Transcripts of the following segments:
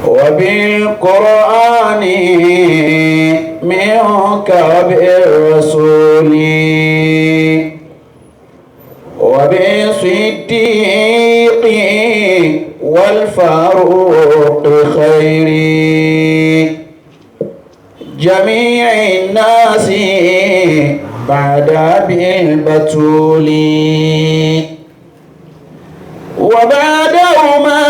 وبالقرآن منك وبالرسول وبالصديق والفاروق خير جميع الناس بعد بالبتول وبعدهما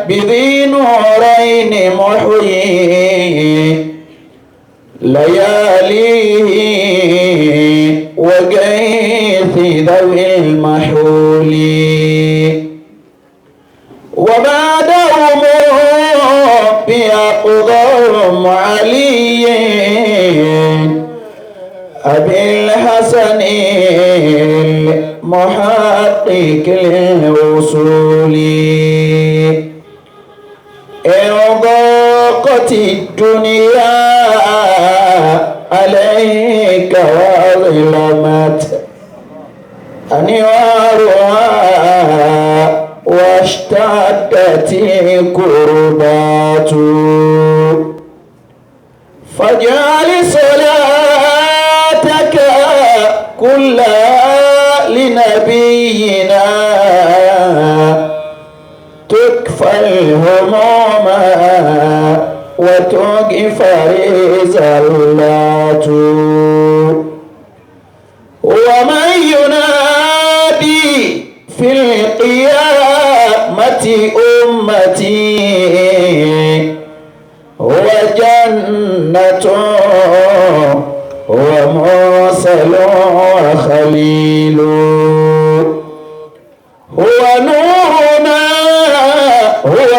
بذي نورين محيي لياليه وغيث ذوي المحول وبعدهم بأقدام علي أبي الحسن المحقق للوصول إن ضاقت الدنيا عليك وظلمت أنوارها واشتدت الكربات فاجعل صلاتك كلها لنبينا تكفى الهموم وتغفر الزلات ومن ينادي في القيامة أمتي هو جنة ومرسل وخليل هو نورنا هو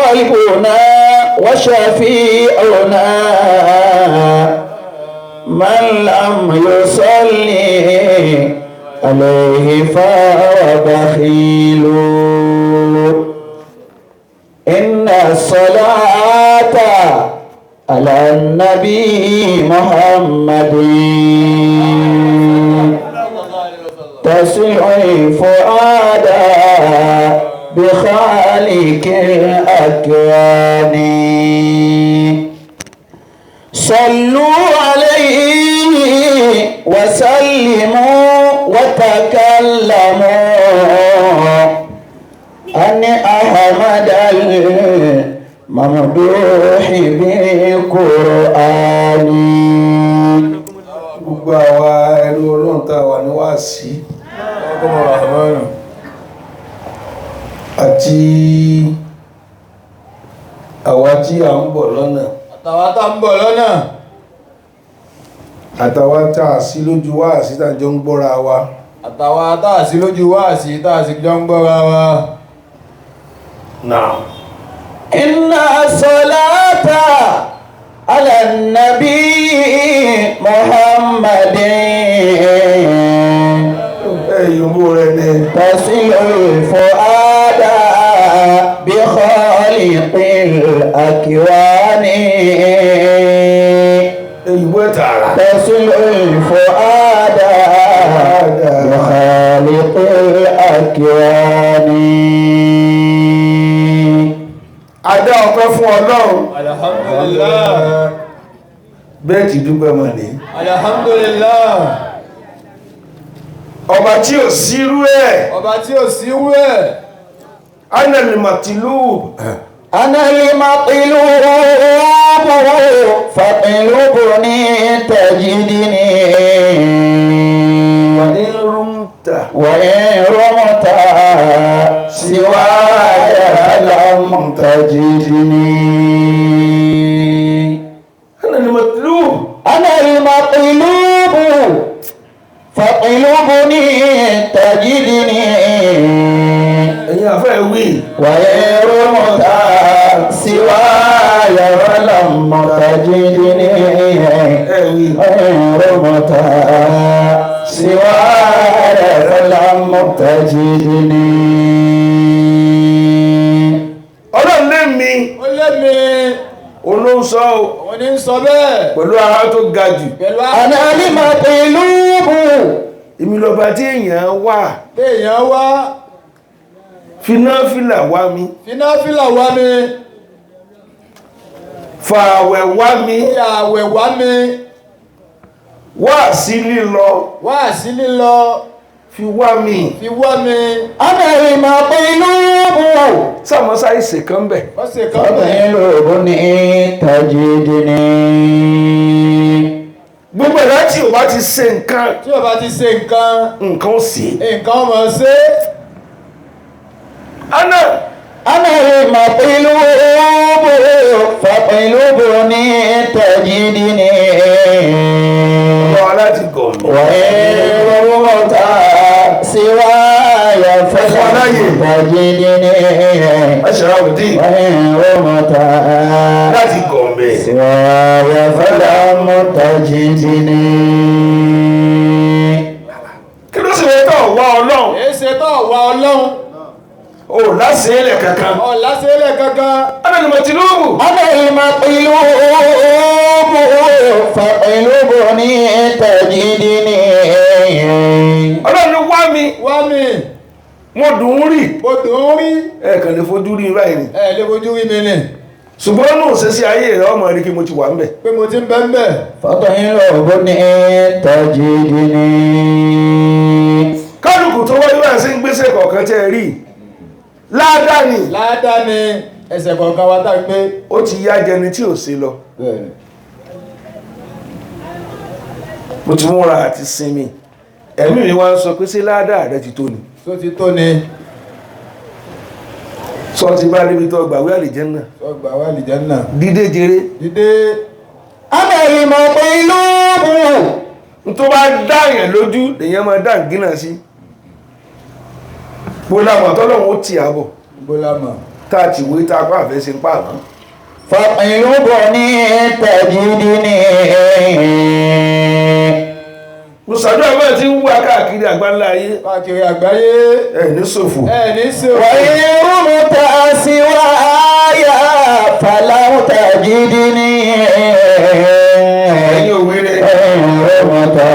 قلبنا وشفيعنا من لم يصلي عليه فهو بخيل إن الصلاة على النبي محمد تسع الفؤاد بخالق الأكوان صلوا عليه وسلموا وتكلموا أن أحمد الممدوح بالقرآن. Gbogbo àwa ẹrú Ọlọ́run tá wà ní wáàsí àti àwa tí à ń bọ̀ lọ́nà àtàwa tá a sí lójú wáàsí tá jọ ń gbọ́ra wa náà. Inna salata ala nabi Muhammadin Yòmbó rẹ̀ ní tasilu fuada bi khaliqil akwani ìwé tààrà tasilu fuada bi khaliqil akwani. Adá ọpẹ́ fún Ọlọ́run. Alhamdulillah. Bẹ́ẹ̀ ti dúpẹ́ mọ̀ ní. Alhamdulillah. Ọba tí ò sírú ẹ̀. Ọba tí ò sírú ẹ̀. Anal matlub. Anal matlub fatlubni tajidni. Wa in rumta siwaya lam tajidni. Anal matlub. Anal matlub fatlubni tajidni. Ẹ̀yin àfẹ́ wí. Wa in rumta siwaya lam tajidni. Wa in rumta siwaya lam tajidni. Ọlọ́run lé mi. Ó lé mi. Olóńsọ́ o. Òun ní sọ bẹ́ẹ̀. Pẹ̀lú ara tó ga jù. Pẹ̀lú Anal matlub. Èmi lọba tí èèyàn wà. Téèyàn wá. fi náfìlà wá mi fi náfìlà wá mi fa àwẹ̀ wá mi fi àwẹ̀ wá mi wá sí lílọ wá sí lílọ fi wá mi fi wá mi. أنا المطلوب sàmọ́sá ìsè kan bẹ̀ wọ́n sì kọ́ bẹ̀. فاطلبني تجدني gbogbo ẹ̀dá tí o bá ti ṣe nǹkan tí o bá ti ṣe nǹkan nǹkan ó sì nǹkan ọmọ ṣe. ana أنا المطلوب فاطلبني تجدني lọ láti gọ̀ mí وغير متى سواي فلا تجدني aṣááwùdí وغير متى láti gọ̀ mí سواي فلا تجدني. kí ló sì lè tọ̀ wá ọlọ́run èyí ṣe tó wà ọlọ́run o lásìílẹ̀ kankan ọ̀la ṣẹlẹ̀ kankan. ana ni mo ti lóòwù أنا المطلوب فاطلبني تجدني. ọlọ́run ló wá mi wá mi mo dùn ún rí mo dùn ún rí ẹ kàn lè fojú rí báyìí ni ẹ lè fojú rí mi ni ṣùgbọ́n náà ṣe sí ayé rẹ̀ ọmọ rí kí mo ti wà ń bẹ̀ pé mo ti ń bẹ́ ń bẹ̀. فاطلبني تجدني. kálukú tó wáyé wá sí ń gbéṣẹ́ kọ̀ọ̀kan tẹ́ ẹ rí ládàá ni ládàá ni ẹsẹ̀ kọ̀ọ̀kan wa tá a gbé. ó ti yá jẹni tí ò sí lọ mo ti múra àti sinmi ẹ̀mí mi wá ń sọ pé sí ládàá rẹ ti tó ni tó ti tó ni sọ ti bá débi tó gbàwé àlìjẹ́nnà ọgbà wa lè jẹ́ náà. dídé jèrè dídé أنا المطلوب n tó bá dáyàn lójú lèyàn máa dá gínà sí gbọ́dọ̀ àwọn tọ́lọ́wọ́ ó ti àbọ̀ bólàmà. tá a ti wé tá a pa àfẹ́ sí pa àmọ́ فاطلبني تجدني. mùsàdúrà bẹ́ẹ̀ tí ń wá káàkiri àgbáńlá ayé káàkiri àgbáyé ẹ̀ ní ṣòfò ẹ ní sí وغير متى سواي فلا تجدني. ẹ̀yìn òwe rẹ̀ غير متى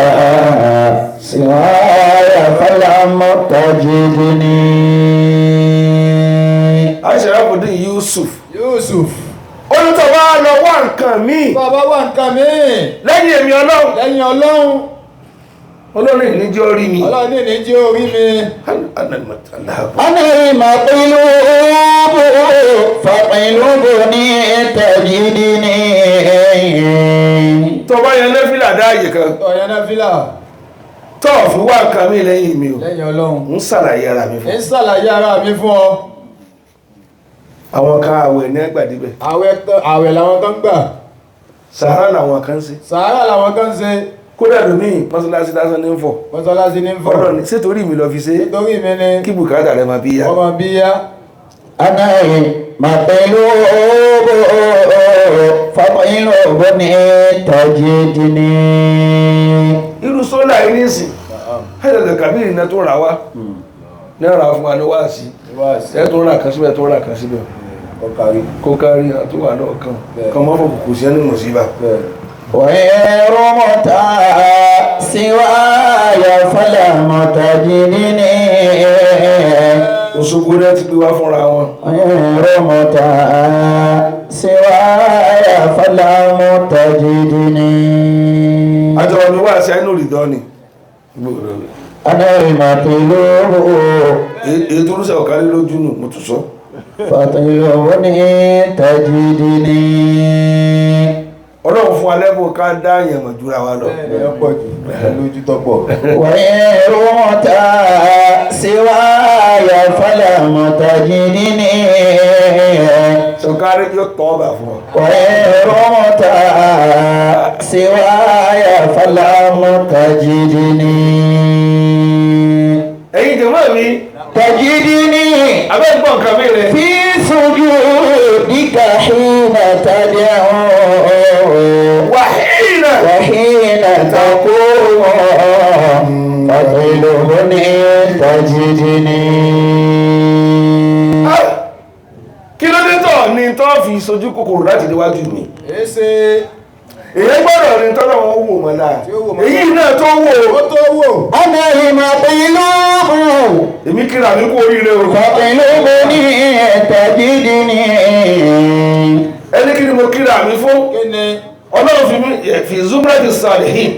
سواي فلا تجدني. aṣèràbùdín Yusuf Yusuf olùtọ̀ bá lọ wá nǹkan míì bàbá wà nǹkan míì lẹ́yìn èmi ọlọ́run lẹ́yìn ọlọ́run ọlọ́run ìníjọ́ rí mi ọlọ́run ní ní jẹ́ orí mi. أنا المطلوب فاطلبني تجدني. tó bá yẹn lẹ́fìlà dáàyè kan ọ̀yẹ́ náà fílà tó fi wá nǹkan míì lẹ́yìn mi o lẹ́yìn ọlọ́run ń ṣàlàyé ara mi ń fún ṣàlàyé ara mi fún ọ. àwọn kan àwẹ̀ ní ẹgbàdíbẹ̀ àwẹ̀ làwọn kan gbà sàárà làwọn kan sí sàárà làwọn kan ṣe kódà lómi mọ́sálásí lásán ní ń fọ̀ mọ́sálásí ní fọ́ ọ̀rọ̀ ní sétorí mi lọ fi ṣe nítorí mi ni kí bùkátà rẹ máa bí yá ọmọ bí yá. أنا المطلوب فاطلبني تجدني. irú sólà yìí nísìn ẹ̀ẹ́dẹ̀dẹ̀ kàbírì náà tó ra wá náírà fún wa ní wáàsí ẹ̀ tó rà kan síbẹ̀ tó rà kan síbẹ̀ kó kárí àtúwà náà kan mọ́ fò kò sí ẹni mùsíbà غير متى سواي فلا تجدني. Òṣogbo rẹ ti gbé wá fúnra wọn غير متى سواي فلا تجدني. àjọ mi wá sí àìnú rìdọ́ ni أنا المطلوب èyí tó rúṣẹ̀ ọ̀kárí lójú nù mo tún sọ فاطلبني تجدني. ọlọ́run fún alẹ́bùn ká dá àyàn mọ̀ jura wa lọ ẹ̀ pọ̀ jù lójú tọ́pọ̀. غير متى سواي فلا تجدني. ṣọ̀kárí yóò tọ́ ọba fún ọ غير متى سواي فلا تجدني. ẹ̀yin jẹ̀mọ́ mi تجدني abẹ́gbọ́n nǹkan mi rẹ̀ في سجودك حين تدعو wàhíìnà وحين تقوم فاطلبني تجدني. kí ló dé tọ̀ ni tó fi sojú kòkòrò láti déwájú mi èsè èyí gbọ́dọ̀ ní tọ́lọ̀ wọn wò mọ́ láà èyí náà tó wò أنا المطلوب èmi kíra mi kú oríire o فاطلبني تجدني ẹni kí ni mo kíra mi fún kíni ọlọ́run fi zumrati salihin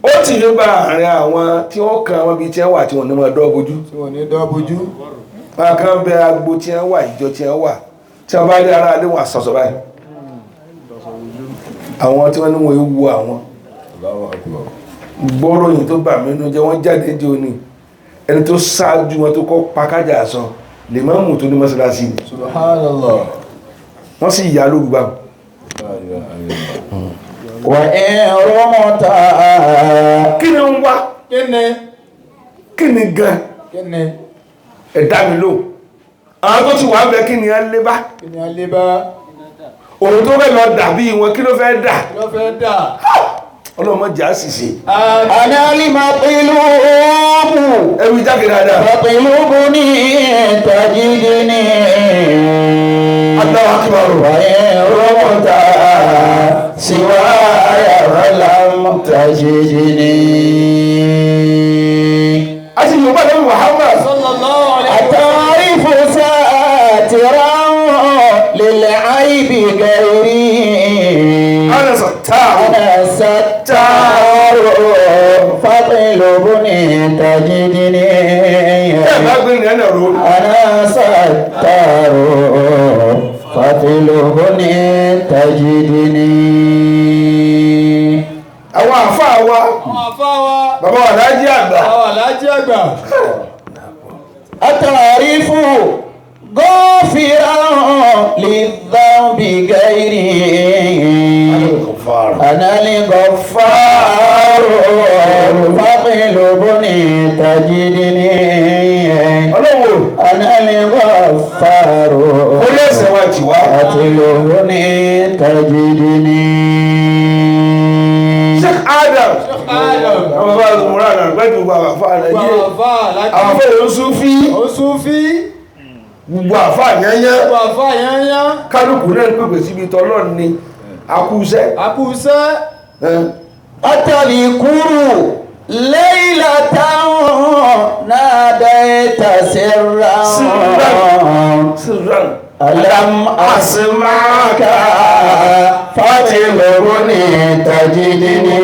ó ti fi gba àárín àwọn tí wọ́n kan àwọn ibi tí wọ́n wà tí wọ́n ní máa dọ́ bojú tí wọ́n ní dọ́bojú kan bẹ agbo tí wọ́n wà ìjọ tí wọ́n wà tí wọ́n bá rí ara lé wọn àsọ̀sọ̀ báyìí àwọn tí wọ́n ní wọ́n ewu àwọn gbọ́rọ̀ yìí tó bà mí nínú jẹ́ wọ́n jáde jẹ́ òní ẹni tó ṣáájú wọn tó kọ́ pakájà sọ lè má mú tó ní mọ́sálásí ni subhanallah wọ́n sì yà lórúgbà وإن رمت kí ni ń wá kí ni gan kíni ẹ̀dá mi lò àwọn tó ti wà ń bẹ kí ni a lé bá kíni alébá òun tó fẹ́ lọ dàbí wọn kí ló fẹ́ dà ló fẹ́ dà ọlọ́mọ jà sì ṣe أنا المطلوب ẹrù jáde dáadáa فاطلبني تجدني Allahu Akbar وإن رمت سواي فلم تجدني àti yorùbá lẹ́nu Muhammad sallallahu alaihi أتعرف ساترا للعيب غيري ana sattar أنا ستار فاطلبني تجدني ẹ̀ bá gbé ní ẹ̀nà ro أنا ستار فاطلبني تجدني àwọn àfáà wa àwọn àfáwà bàbá wa lájí àgbà àwọn alájí àgbà أتعرف غافرا للذنب غيري أنا الغفار فاطلبني تجدني ọlọ́wọ́ أنا الغفار ó lẹ́sẹ̀ wa jì wá فاطلبني تجدني Sheikh Adam Adam àwọn bàbá àzùmọ̀rá àdàrà gbẹ́jù gbogbo àwọn àfáà gbogbo nàìjíríà àfá alájí àwọn afẹ́ yóò Súfí ó súnfí gbogbo àfáà yányán gbogbo àfá yányá kálukú náà ń pèpè síbi tọ́lọ́run ni akúṣẹ́ àkúṣẹ́ أتى الكر ليلة ناديت سرا sirran ألم أسمعك فاطلبني تجدني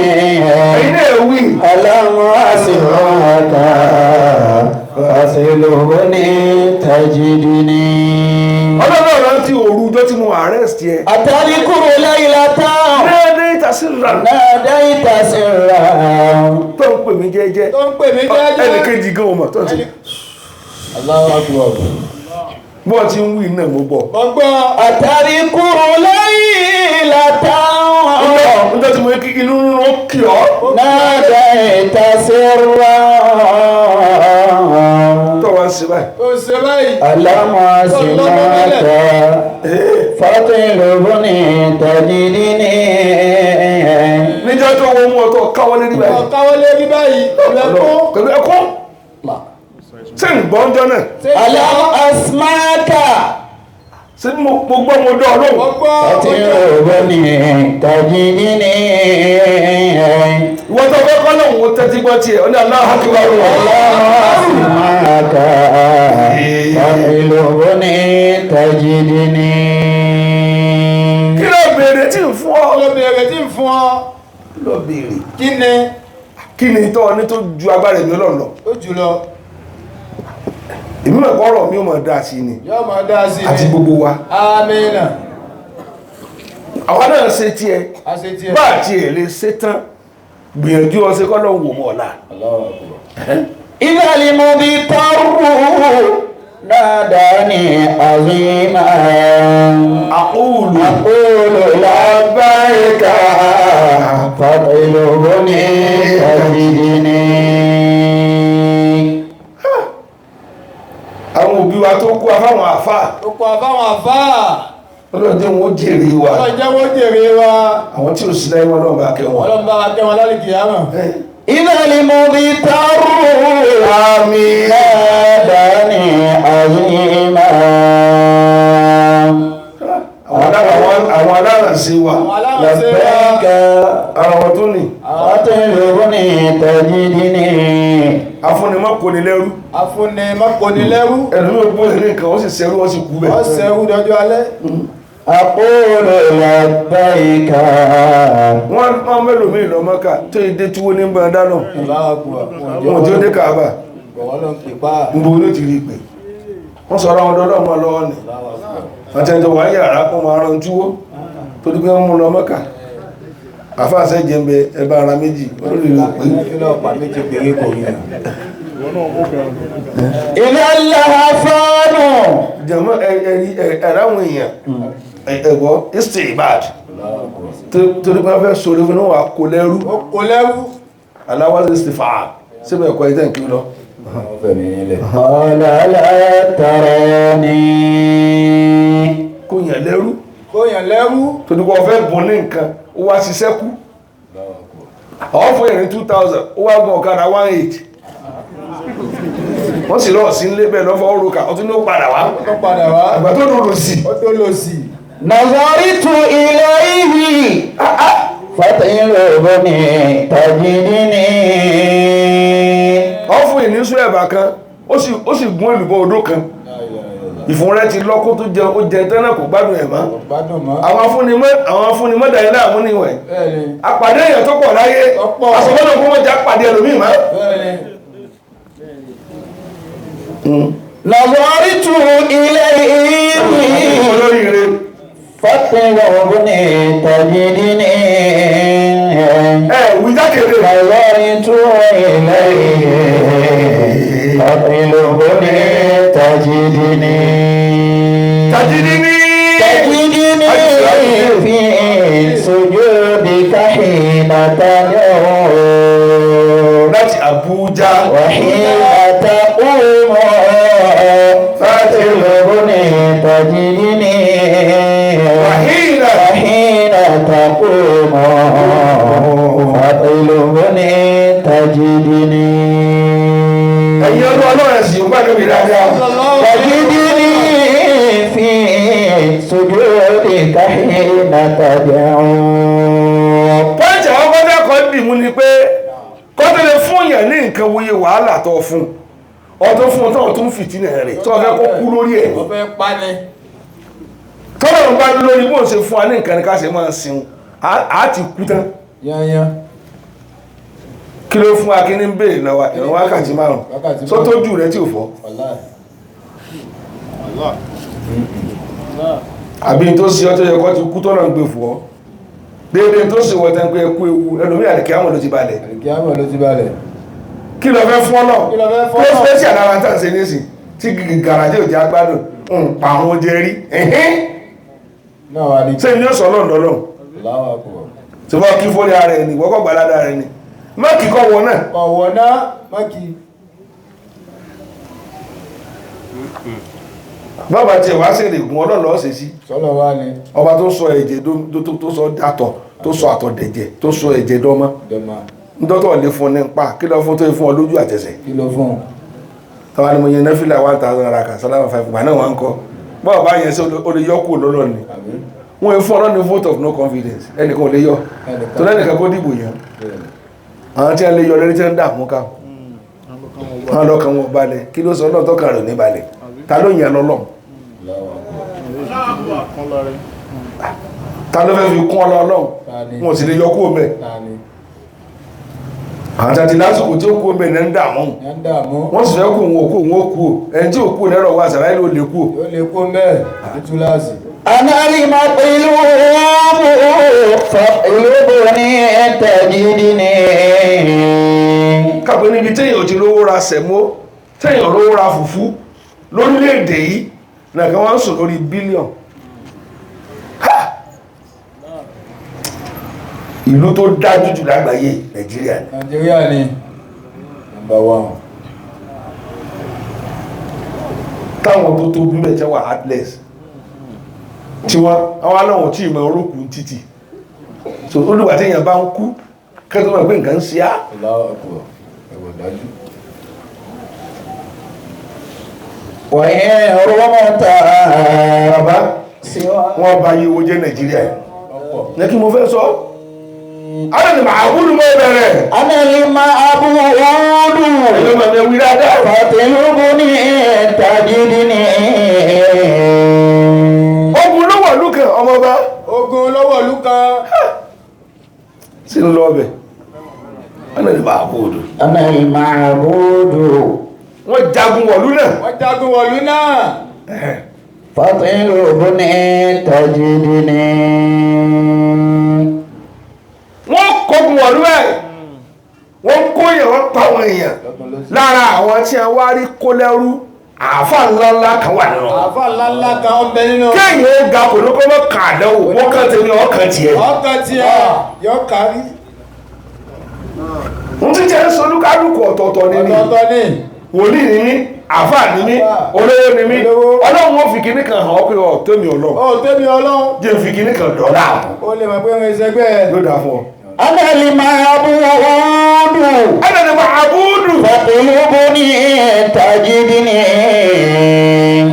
ẹ̀yin náà wí ألم أسمعك فاطلبني تجدني ọlọ́run ti òru ọjọ́ tí mo arrest yẹ أتى الكر ليلة lẹ́ẹ̀dẹ́ sirran ناديت سرا tó ń pè mí jẹ́jẹ́ tó ń pè mí jẹ́jẹ́ ẹnì kejì gan ọmọ tó ń ti Allahu Akbar bọ́ ti ń wí náà mo bọ̀ ọgbọ́n أتذكر ليلة ọjọ́ tí mo kí inú rúnrún ó kì ọ́ ناديت سرا tó wá sí báyìí ó ṣe báyìí ألم أسمعك فاطلبني تجدني níjọ́ tó wọ́n mú ọtọ́ káwọ́lé ní báyìí ọ̀káwọlé rí báyìí lẹ́kún pẹ̀lú ẹkún ṣé ń gbọ́ ọjọ́ náà ألم أسمعك ṣé mo gbọ́ mo dọ́ ọlọ́run ọgbọ́n فاطلبني تجدني ìwọ́n tó fẹ́ kọ́ lóun ó tẹ́tí gbọ́ tiẹ̀ ó ní Allahu Akbar أسمعك فاطلبني تجدني kí ló béèrè tí ń fún ọ olóbìnrin tí ń fún ọ ló béèrè kí ni tó ọ ní tó ju agbára èmi ọlọ́run lọ ó jùlọ èmi mọ̀ kọ́rọ̀ mi ò mọ̀ dá sí ni yóò máa dá sí àti ni gbogbo wa amínà àwa náà ṣe tiẹ̀ àṣetí ẹ̀ bá àti ẹ̀ lè ṣe tán gbìyànjú ọsẹ kọ́ lọ́wọ́ wò mọ́ ọ̀la إذا المضطر ناداني عظيما àkúùlù أقول لبيك فاطلبني تجدني àwọn òbí wa tó kú afáwọn àfáà ó kọ àbáwọn àfáà ọlọ́dẹ wọn ó jèrè wa ọlọ́jẹ́ wọ́n jèrè wa àwọn tí ò sí láyé wọn náà bá kẹ́ wọn. ọlọ́mbà wa kẹ́ wọn lálẹ́kì àmà إذا المضطر àmín ناداني عظيما àwọn alárànṣe wa àwọn aláwọ̀sẹ́ wa لبيك afúnni mọ́kànlélẹ́ lẹ́rú ẹ̀lú ló gbọ́ ní nǹkan ó sì ṣẹ́rú ó sì kú bẹ̀. ọ̀sẹ̀ ẹ̀rú dọjọ́ alẹ́. Aqulu labbayka. Wọ́n mélòó mi lọ Mọ́kà tó ìdé tí wó ní bá dáná. Wọ́n tí ó dé Káàbà. Gbogbo ló ti rí pé. Wọ́n sọ̀rọ̀ àwọn ọdọ́dọ́ mọ́ lọ́wọ́ ni. Àtẹ́jọ wà yàrá kún ma rán túwó tó dúpẹ́ mú lọ Mọ́kà. Àfáàsẹ́ jẹ́mbẹ ẹbá ara méjì olóòrò pé. Ilé aláha fánù. Jẹ́mọ́ ẹ̀ráwọn èèyàn ẹ̀gbọ́ istibad tó dúpẹ́ fẹ́ sórí fún wà kò lẹ́rú. Aláwọ̀ istifa síbẹ̀ ẹ̀kọ́ ìtẹ́ kí lọ. Qala la tarani. Kóyàn lẹ́rú. Tó dúpẹ́ ọ̀fẹ́ bùn ní nǹkan ó wá ṣiṣẹ́ kú. Àwọn fún ìrìn 2000 ó wá gbọ́n ọ̀kadà 18. Wọ́n sì lọ́ọ̀ sí ilé bẹ́ẹ̀ lọ́fọ́ orúkà ọtún ní ó padà wá. Àgbà tó lòrò sí. Nazaritu ilayhi fatilubni tajidini. Wọ́n fún ìníṣú ẹ̀bà kan ó sì gún èlùbọ́ odó kan. Ìfún rẹ̀ ti lọ́kó tó jẹ ó jẹ tẹ́nà kò gbádùn ẹ̀ mọ́. Àwọn afúnimọ́dà ilé àmúniwẹ̀. Àpàdé èèyàn tó pọ̀ láyé asọ̀gbọ́nà kó wọ́n já pàdé ẹlòmíì mọ́. Nazaritu ilayhi fatilubni tajidini. Wíjákèrè. Nazaritu ilayhi fatilubni tajidini. Tajidini fi sujudika hina tad'u. Láti Àbújá. Wa hina taqumu fatilubni tajidini. Wa hina taqumu fatilubni tajidini. Ẹ̀yin ọdún ọlọ́run ẹ̀sìn ògbà lóbi dáadáa. Tajidini fi sujudika hina tad'u. Pọ́ǹtì àwọn kọ́dá kan dìmú ni pé kọ́tẹ́lẹ̀ fún yẹn ní nǹkan wòye wàhálà tó fún ọdún fún tó tún fìtínà rẹ̀ tó fẹ́ kó kú lórí ẹ̀. Tọ́lọ̀ ń bá lórí bóun ṣe fún wa ní nǹkan ní ká ṣe máa sin á ti kú tán. Kí ló fún wa kí ní ń bèèrè náà ìrìn wákàtí 5 só tó jù rẹ̀ tí ò fọ́. Àbí tó sí ọ tó yẹ kọ́ ti kú tọ́nà ń gbé fún ọ. Déédéé tó sì wọ́n tẹ́ ń pé ẹkú ewu ẹlòmí àdìkẹ́ àwọn ló ti balẹ̀. Kí lọ fẹ́ fún ọ náà? Kí ló fẹ́ sí àdára tàn sí nísìn tí gàràjì ò jẹ́ agbádùn ń pa àwọn jẹ rí. Ṣé ní ó sọ lọ́ndọ̀lọ́? Tí wọ́n kí fórí ara ẹni, wọ́kọ̀ gbàládà rẹ̀ ni. Mọ́kì kọ́ wọ náà. Ọ̀wọ̀ náà mọ́kì. Bàbá tí wá sí ìrìgùn ọlọ́lọ́ ṣe sí. Sọ́lọ̀ wá ní. Ọba tó sọ ẹ̀jẹ̀ tó sọ àtọ̀ tó sọ àtọ̀ dẹ̀jẹ̀ tó sọ ẹ̀jẹ̀ dọ́mọ́. Ndọ́tọ̀ lè fún ní pa kí lọ fún tó fún ọ lójú àtẹsẹ̀. Kí lọ fún? Tọ́wá ni mo yẹn nẹ́fìlà 1000 naira kan sálámà 5 gbà náà wọ́n ń kọ́. Bọ́ọ̀ bá yẹn sí o lè yọ kú lọ́lọ́ ni. Wọ́n ń fún ọlọ́ ní vote of no confidence ẹnìkan ò lè yọ. Tó lẹ́nìkan kó dìbò yẹn. Àwọn tí a lè yọ lórí tí ń dààmú ká. Wọ́n lọ́kàn wọn balẹ̀ kí ló sọ náà tọ́kàn rẹ̀ ní balẹ̀. Ta ló yẹn lọ́lọ́? Ta ló fẹ́ fi kún ọlọ́run? Wọ́n sì lè yọ kú mẹ́. Àwọn tàbí lásìkò tí ó kú mẹ́ ní ń dààmú. Wọ́n sì fẹ́ kú wọn kú ẹni tí ò kú lẹ́rọ̀ wà sàráì ló lè kú. Ó lè kú mẹ́ ìtúláàsì. Análìmọ̀ pẹ̀lú fatilubni tajidini. Kàpẹ́ níbi téèyàn ti lówó ra sẹ̀mó, téèyàn lówó ra fùfú lórílẹ̀-èdè yìí nìkan wọ́n ń sùn lórí bílíọ̀n. Ìlú tó dájú jù lágbàáyé Nàìjíríà ni. Nàìjíríà ni number 1. Táwọn tó tó bílẹ̀ jẹ́ wà heartless tí àwọn aláwọ̀ tí ìmọ̀ orókùn títì so olùgbà tí èèyàn bá ń kú kẹ́tọ́ mọ̀ pé nǹkan ń ṣe á. Wọ̀nyẹ́ rọ́mọ́ta bàbá wọ́n bá yí owó jẹ́ Nàìjíríà ní kí mo fẹ́ sọ Ana ni ma'budu mo bẹ̀rẹ̀. أنا المعبود Ẹ̀yọ́ mọ̀ mi wí dáadáa. فاطلبني تجدني. Ogun ló wọ̀ lúkẹ̀ ọmọ ọba. Ogun lọ́wọ́ Lúkà. Sí ń lọ ọbẹ̀. Ana ni ma'budu. أنا المعبود Wọ́n jagun wọ̀lú náà. Wọ́n jagun wọ̀lú náà. فاطلبني تجدني. Wọ́n kọgun wọ̀lú ẹ̀. Wọ́n kó èèyàn wọ́n pa àwọn èèyàn. Lára àwọn tí a wá rí kó lẹ́rú, àáfà ńláńlá kan wà nínú. Àfà ńláńlá kan ń bẹ nínú. Kéèyàn ó ga kò ní kó mọ́ kàdánwò, wọ́n kàn tẹ̀lé ọkàn tiẹ̀. Ọkàn tiẹ̀ yọ kárí. Ń ti jẹ́ solúkálùkù ọ̀tọ̀ọ̀tọ̀ ni mí. Ọ̀tọ̀ọ̀tọ̀ ni. Wòlíì ni mí, àáfà ni mí, olówó ni mí. Olówó. Ọlọ́run ó fi kíní kan hàn ọ́ pé ọ̀ tó mi ọlọ́run. Ó tẹ́mi Ọlọ́run. Jẹ́ fi kíní kan dọ́là. Ó lè mọ̀ pé wọ́n ìṣẹ́gbẹ́ ẹ̀. Yóò dáa fún ọ. أنا المعبود Ana ni ma'budu. فاطلبني تجدني.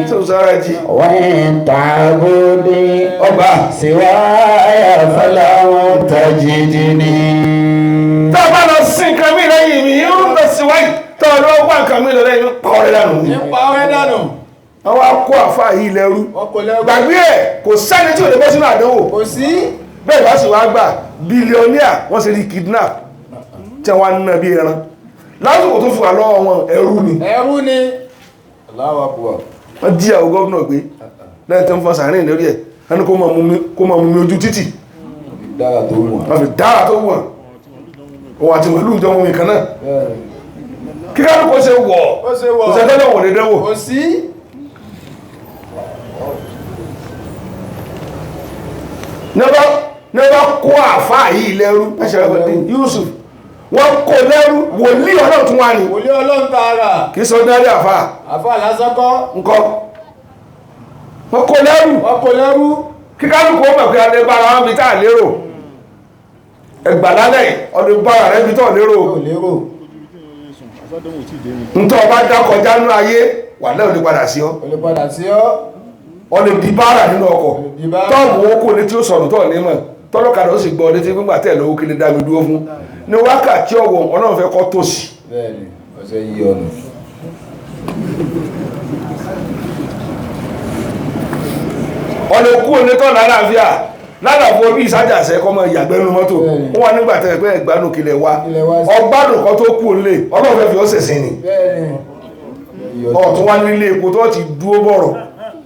Tó sára jí. وإن تعبدي Ọba. سواي فلن تجدني. Tá a bá lọ sí nǹkan mi lẹ́yìn mi, yóò lọ sí wáyé. Tá a lọ wá nǹkan mi lọ lẹ́yìn mi, pa ọ̀rẹ́ dànù. Nípa ọ̀rẹ́ dànù. Àwọn akó àfa yìí lẹ́rú. Wọ́n kò lẹ́rú. Gbàgbé ẹ̀ kò sẹ́ni tí ò lè bọ́ sínú àdánwò. Kò sí. Bẹ́ẹ̀ bá sì wá gbà bílíọ̀nìà wọ́n ṣe rí kidnap tí wọ́n ń ná bí ẹran. Lásìkò tó fún wa lọ́wọ́ wọn ẹrú ni. Ẹrú ni. Allahu Akbar. Wọ́n jí àwọn gómìnà gbé lẹ́yìn tó ń fọ́ sàárín lórí ẹ̀ ẹni kó máa mú mi ojú títì. Dára tó wù wọ́n. Wọ́n fi dára tó wọ̀n. Òun àti màlúù jọ wọn nìkan náà. Kíkà ló kó ṣe wọ̀ Ó ṣe wọ̀. kò sẹ́tẹ́lẹ̀ wọ̀ lè dẹ́wò. Kò sí. Nẹ́bá kó àfáà yìí lẹ́rú ẹ̀ṣẹ̀rẹ̀ Yusuf wọ́n kó lẹ́rú wòlíì ọlọ́run tún wá ní Wòlíì Ọlọ́run tààrà. kìí sọ dáadé àfáà Àfà lásán kọ́. ńkọ́ wọ́n kó lẹ́rú Wọ́n kò lẹ́rú. kíkálùkù ó mọ̀ pé adé bára wọn bí táà lérò ẹgbà lálẹ́ ọdún bára rẹ̀ bí táà lérò Ó lérò. ntọ́ ọba dákọjá nínú ayé wà lẹ́yìn olè padà sí ọ Ó lè padà sí ọ́. ọ lè di bára nínú ọkọ̀ Di báárà. tọ́ọ̀bù owó kò ní tí ó sọ̀rọ̀ tọ́ọ̀ ní mọ̀ tọ́lọ́kadà ó sì gbọ́ létí gbígbà tẹ̀ lówó kí lè dá mi dúró fún ní wákàtí ọ̀wọ̀ ọlọ́run fẹ́ kọ́ tòsí Bẹ́ẹ̀ni, ọ̀sẹ̀ yí ọ̀nà. ọ̀nà kú òní tọ́ lálàáfíà lálàáfíà bí ìsájàsẹ́ kọ́ mọ ìyàgbẹ́nu mọ́tò wọ́n wá nígbà tẹ́ pé ẹgbàánu kìlẹ̀ wa Ilẹ̀ wa sí. ọgbádùn kan tó kú òlé ọlọ́run fẹ́ fi ọ́ sẹ̀sìn ni Bẹ́ẹ̀ni. ọ̀tún wá nílé epo tó ti dúró bọ̀rọ̀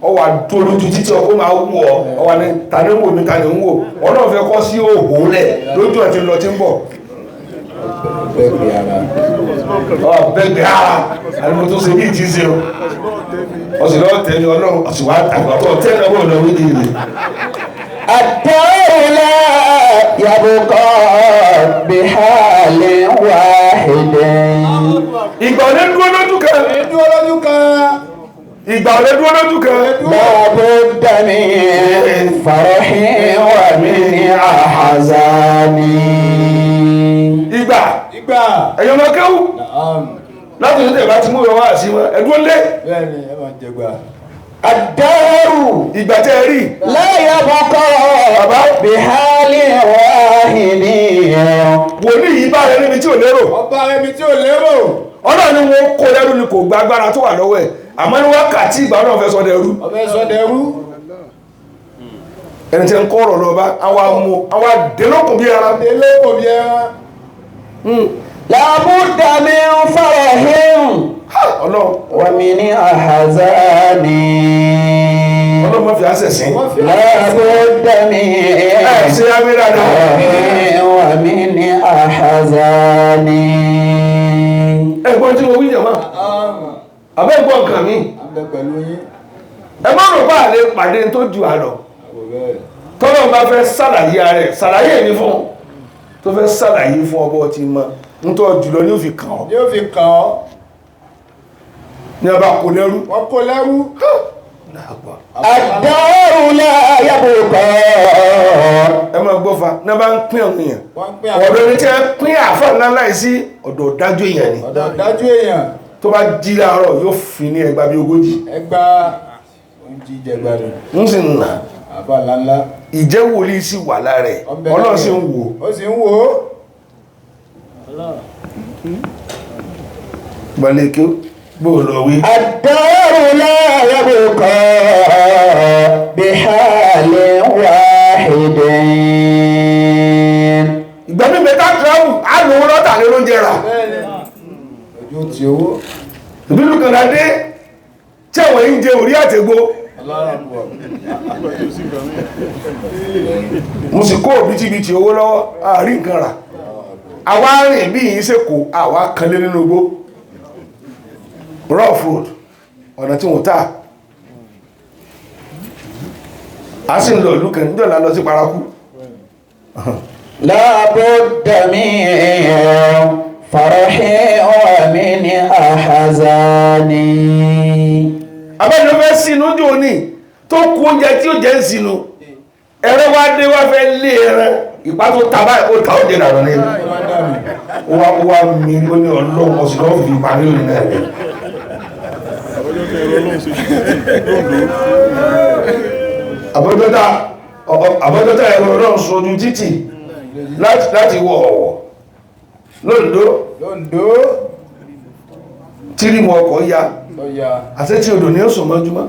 ọwà tó lójú títí ọkọ́ máa wù ọ́ ọwà ní tani ń wò mí tani ń wò ọlọ́run fẹ́ kọ́ sí òhò lẹ̀ lójú ẹ̀ tí ń lọ tí ń bọ̀ Bẹ́ẹ̀ni ara. bẹ́ẹ̀ ara àdúgbò tó ṣe bí ìtì ṣe o ọ̀sìn lọ́wọ́ tẹ̀lé ọlọ́run ọ̀sìn wá àgbàtọ̀ tẹ́lẹ̀ ọwọ́ ọ̀nà wíjì rẹ̀ الدار لا يبقى بحال واحد. ìgbà ọ̀lẹ́ dúró lójú kan Dúró lójú kan. ìgbà ọ̀lẹ́ dúró lójú kan لا بد من فرح ومن أحزان. ìgbà Ìgbà. ẹ̀yọ́ máa kéwù Naam. láti ní tẹ̀bá ti mú ìwọ̀n wá sí wọn ẹ̀dúró lé Bẹ́ẹ̀ni, ẹ máa jẹgbà. الدار ìgbà tẹ́ rí لا يبقى بحال واحد. wòlíì yìí bá rẹ níbi tí ò lérò Ọba ẹbí tí ò lérò. ọlọ́run ni wọn kó lẹ́rú ni kò gba agbára tó wà lọ́wọ́ ẹ̀ àmọ́ ní wákàtí ìgbà náà fẹ́ sọ dẹrú Ọbẹ̀ sọdẹrú. ẹni tí ń kọ́ ọ̀rọ̀ lọ́ba àwọn àdélókùn bí ara Délé kò bí ẹran. لا بد من فرح ọlọ́run ومن أحزان. ọlọ́run má fi àṣẹ sí Wọ́n fi لا بد من ẹ̀ ṣe àmì dáadáa ومن أحزان. ẹ̀gbọ́n tí mo wí jẹ̀mọ́ àbẹ́ ẹ̀gbọ́n nǹkan mi Abẹ pẹ̀lú yín. ẹ má rò bá àlè pàdé tó ju àlọ́ Àbò bẹ́ẹ̀. tọ́lọ́ bá fẹ́ sàlàyé rẹ̀ sàlàyé mi fún tó fẹ́ sàlàyé fún ọbọ̀ ti mọ́ nítorí jùlọ ní ó fi kàn ọ́ Yóò fi kàn ọ́. ní ọba kò lẹ́rú Wọ́n kò lẹ́rú. الدار لا يبقى. ẹ máa gbọ́ fa ní ọba ń pín àwọn èèyàn Wọ́n ń pín àwọn ọ̀dọ̀ ní tí ẹ pín àfọ̀ ńlá láìsí ọ̀dọ̀ dájú èèyàn ni ọ̀dọ̀ dájú èèyàn. tó bá jí láàárọ̀ yóò fi ní ẹgbàá bí 40 Ẹgbà oúnjẹ ìjẹgbà rẹ̀. ń sì nà àbá ńláńlá. ìjẹ́ wòlíì sì wà lára ẹ̀ Ọlọ́run sì ń wò ó sì ń wò ó. gbalẹ̀kẹ́ gbòòlò wí. الدار لا يبقى بحال واحد. ìgbà mi bẹ̀ta travel á lò ó lọ́tà lé lóúnjẹ rà. ojú ti owó. ìbílù kan dé tí àwọn èyí ń jẹ orí àtẹ̀gbó. mo sì kó òbítíbitì owó lọ́wọ́ àárín nǹkan rà. àwa rìn bí yìí ṣe kó àwa kan lé nínú igbó. rough road ọ̀nà tí wọ́n tà. a sì ń lọ ìlú kan níjọ́ la lọ sí paraku. لا بد من فرح ومن أحزان. abẹ́ni fẹ́ sínú jò ní tó kú oúnjẹ tí ó jẹ́ ń sínú ẹ̀rẹ́ wá dé wá fẹ́ lé ẹran ìpá tó tàbá ó ta ó dènà rẹ̀ ó wá mi ó ní ọlọ́pọ̀ sí lọ́wọ́ fi parí òní náà rẹ̀ àbọ́jọ́ta ẹ̀rọ náà sojú títì láti wọ ọ̀wọ̀ lóńdó tírímù ọkọ̀ ya àti tí odò ní ó sùn mọ́júmọ́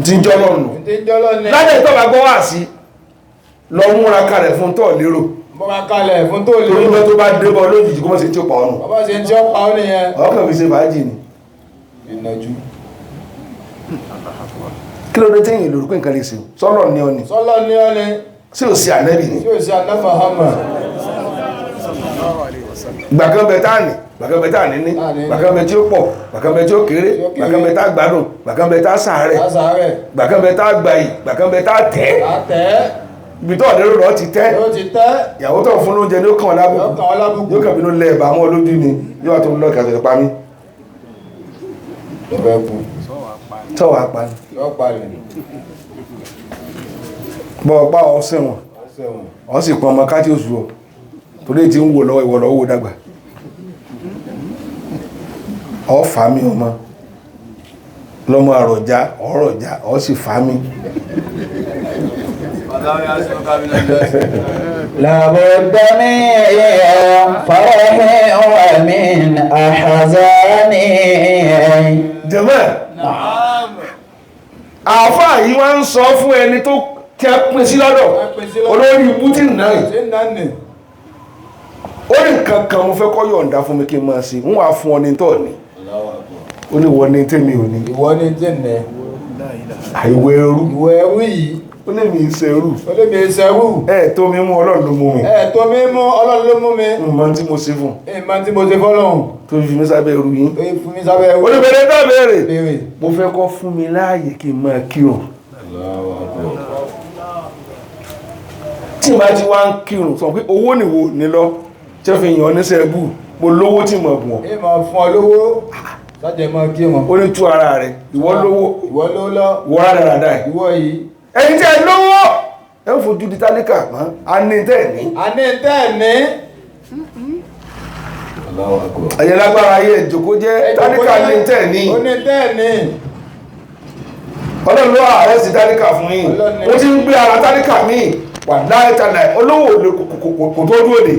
tí jọlọ́nù láti ìtọ́gbà gbọ́ wà sí lọ múra kalẹ̀ fún tọ́ lérò múra kalẹ̀ fún tó lérò torí tó bá débọ̀ lójijì kó mọ́ sí tí ó pa ọ̀nà ọba sí tí ó pa ọ́ nìyẹn ọkàn fi ṣe fàájì ni ìnàjú kí ló dé tí èyàn lórúkọ nǹkan lè ṣe sọ́lọ̀ ní ọni sọ́lọ́ ní ọ́ ni sí ò sí ànẹ́bì ni tí ó sí anáfà hama gbàkan bẹ̀tà ní gbàkan bẹ̀ tí ó pọ̀ gbàkan bẹ̀ tí ó kéré gbàkan bẹ̀ tá gbádùn gbàkan bẹ̀ tá sàárẹ̀ gbàkan bẹ̀ tá gbàyì gbàkan bẹ̀ tá tẹ́ ibi tó ọ̀dẹ́rò lọ ti tẹ́ ìyàwó tó fún lóúnjẹ ní ó kàn lábùkù yóò kàn bínú lẹ́ ẹ̀bà mọ́ lójú ni yóò tó lọ kàtẹ̀ pa mí tọ́wà pa ní bọ́ ọpá ọ̀sẹ̀ wọn ọ sì pọn ọmọ káàkiri oṣù ọ torí tí ń wò lọ́wọ́ ìwọ̀ lọ́wọ́ dàgbà ọ fà mí ọmọ lọ́mọ àrọ̀já ọ̀rọ̀já ọ sì fà mí لابد من فرح ومن أحزان. jẹ́mọ́ àfáà yìí wá ń sọ fún ẹni tó tẹ́ pín sí lọ́dọ̀ olórí bútí náà ó ní nǹkan kan mo fẹ́ kọ́ yọ̀ǹda fún mi kí n máa ṣe ń wà fún ọ ní tọ́ ní ó ní wọ́n ní tèmi ò ní ìwọ ní tẹ́nẹ̀ àìwẹ̀ ẹrú yìí ó lè mi ìṣẹ́rù ó lè mi ìṣẹ́rù tó mímú Ọlọ́run ló mú mi tó mímú Ọlọ́run ló mú mi ìmọ̀ tí mo ṣe fún ìmọ̀ tí mo ṣe fọ́lọ́run tó fi mi sábẹ́ ẹrú yín fún mi sábẹ́ ẹrú olùbẹ̀rẹ̀ tó béèrè mo fẹ́ kọ́ fún mi láàyè kí n máa kírun tí ma ti wá ń kírun sọ pé owó nìwo ní lọ tí ó fi yàn ní sẹ́gbù mo lówó tí mo bùn ìmọ̀ fún ọ lówó sájẹ̀ mọ́ kí wọn ó ní tú ara rẹ̀ ìwọ lówó ìwọ ló lọ ìwọ rádaràdà ìwọ yìí ẹ̀yin tí ẹ lówó ẹ ń fojú di tálíkà mọ́ a ní tẹ́ ní ẹ̀yẹ lágbára ayé ìjòkó jẹ́ tálíkà ní tẹ́ ní Ọlọ́run ló ààrẹ sí tálíkà fún yín ó ti ń gbé ara tálíkà míì wà láìtàlẹ̀ olówó kò tó dúró dè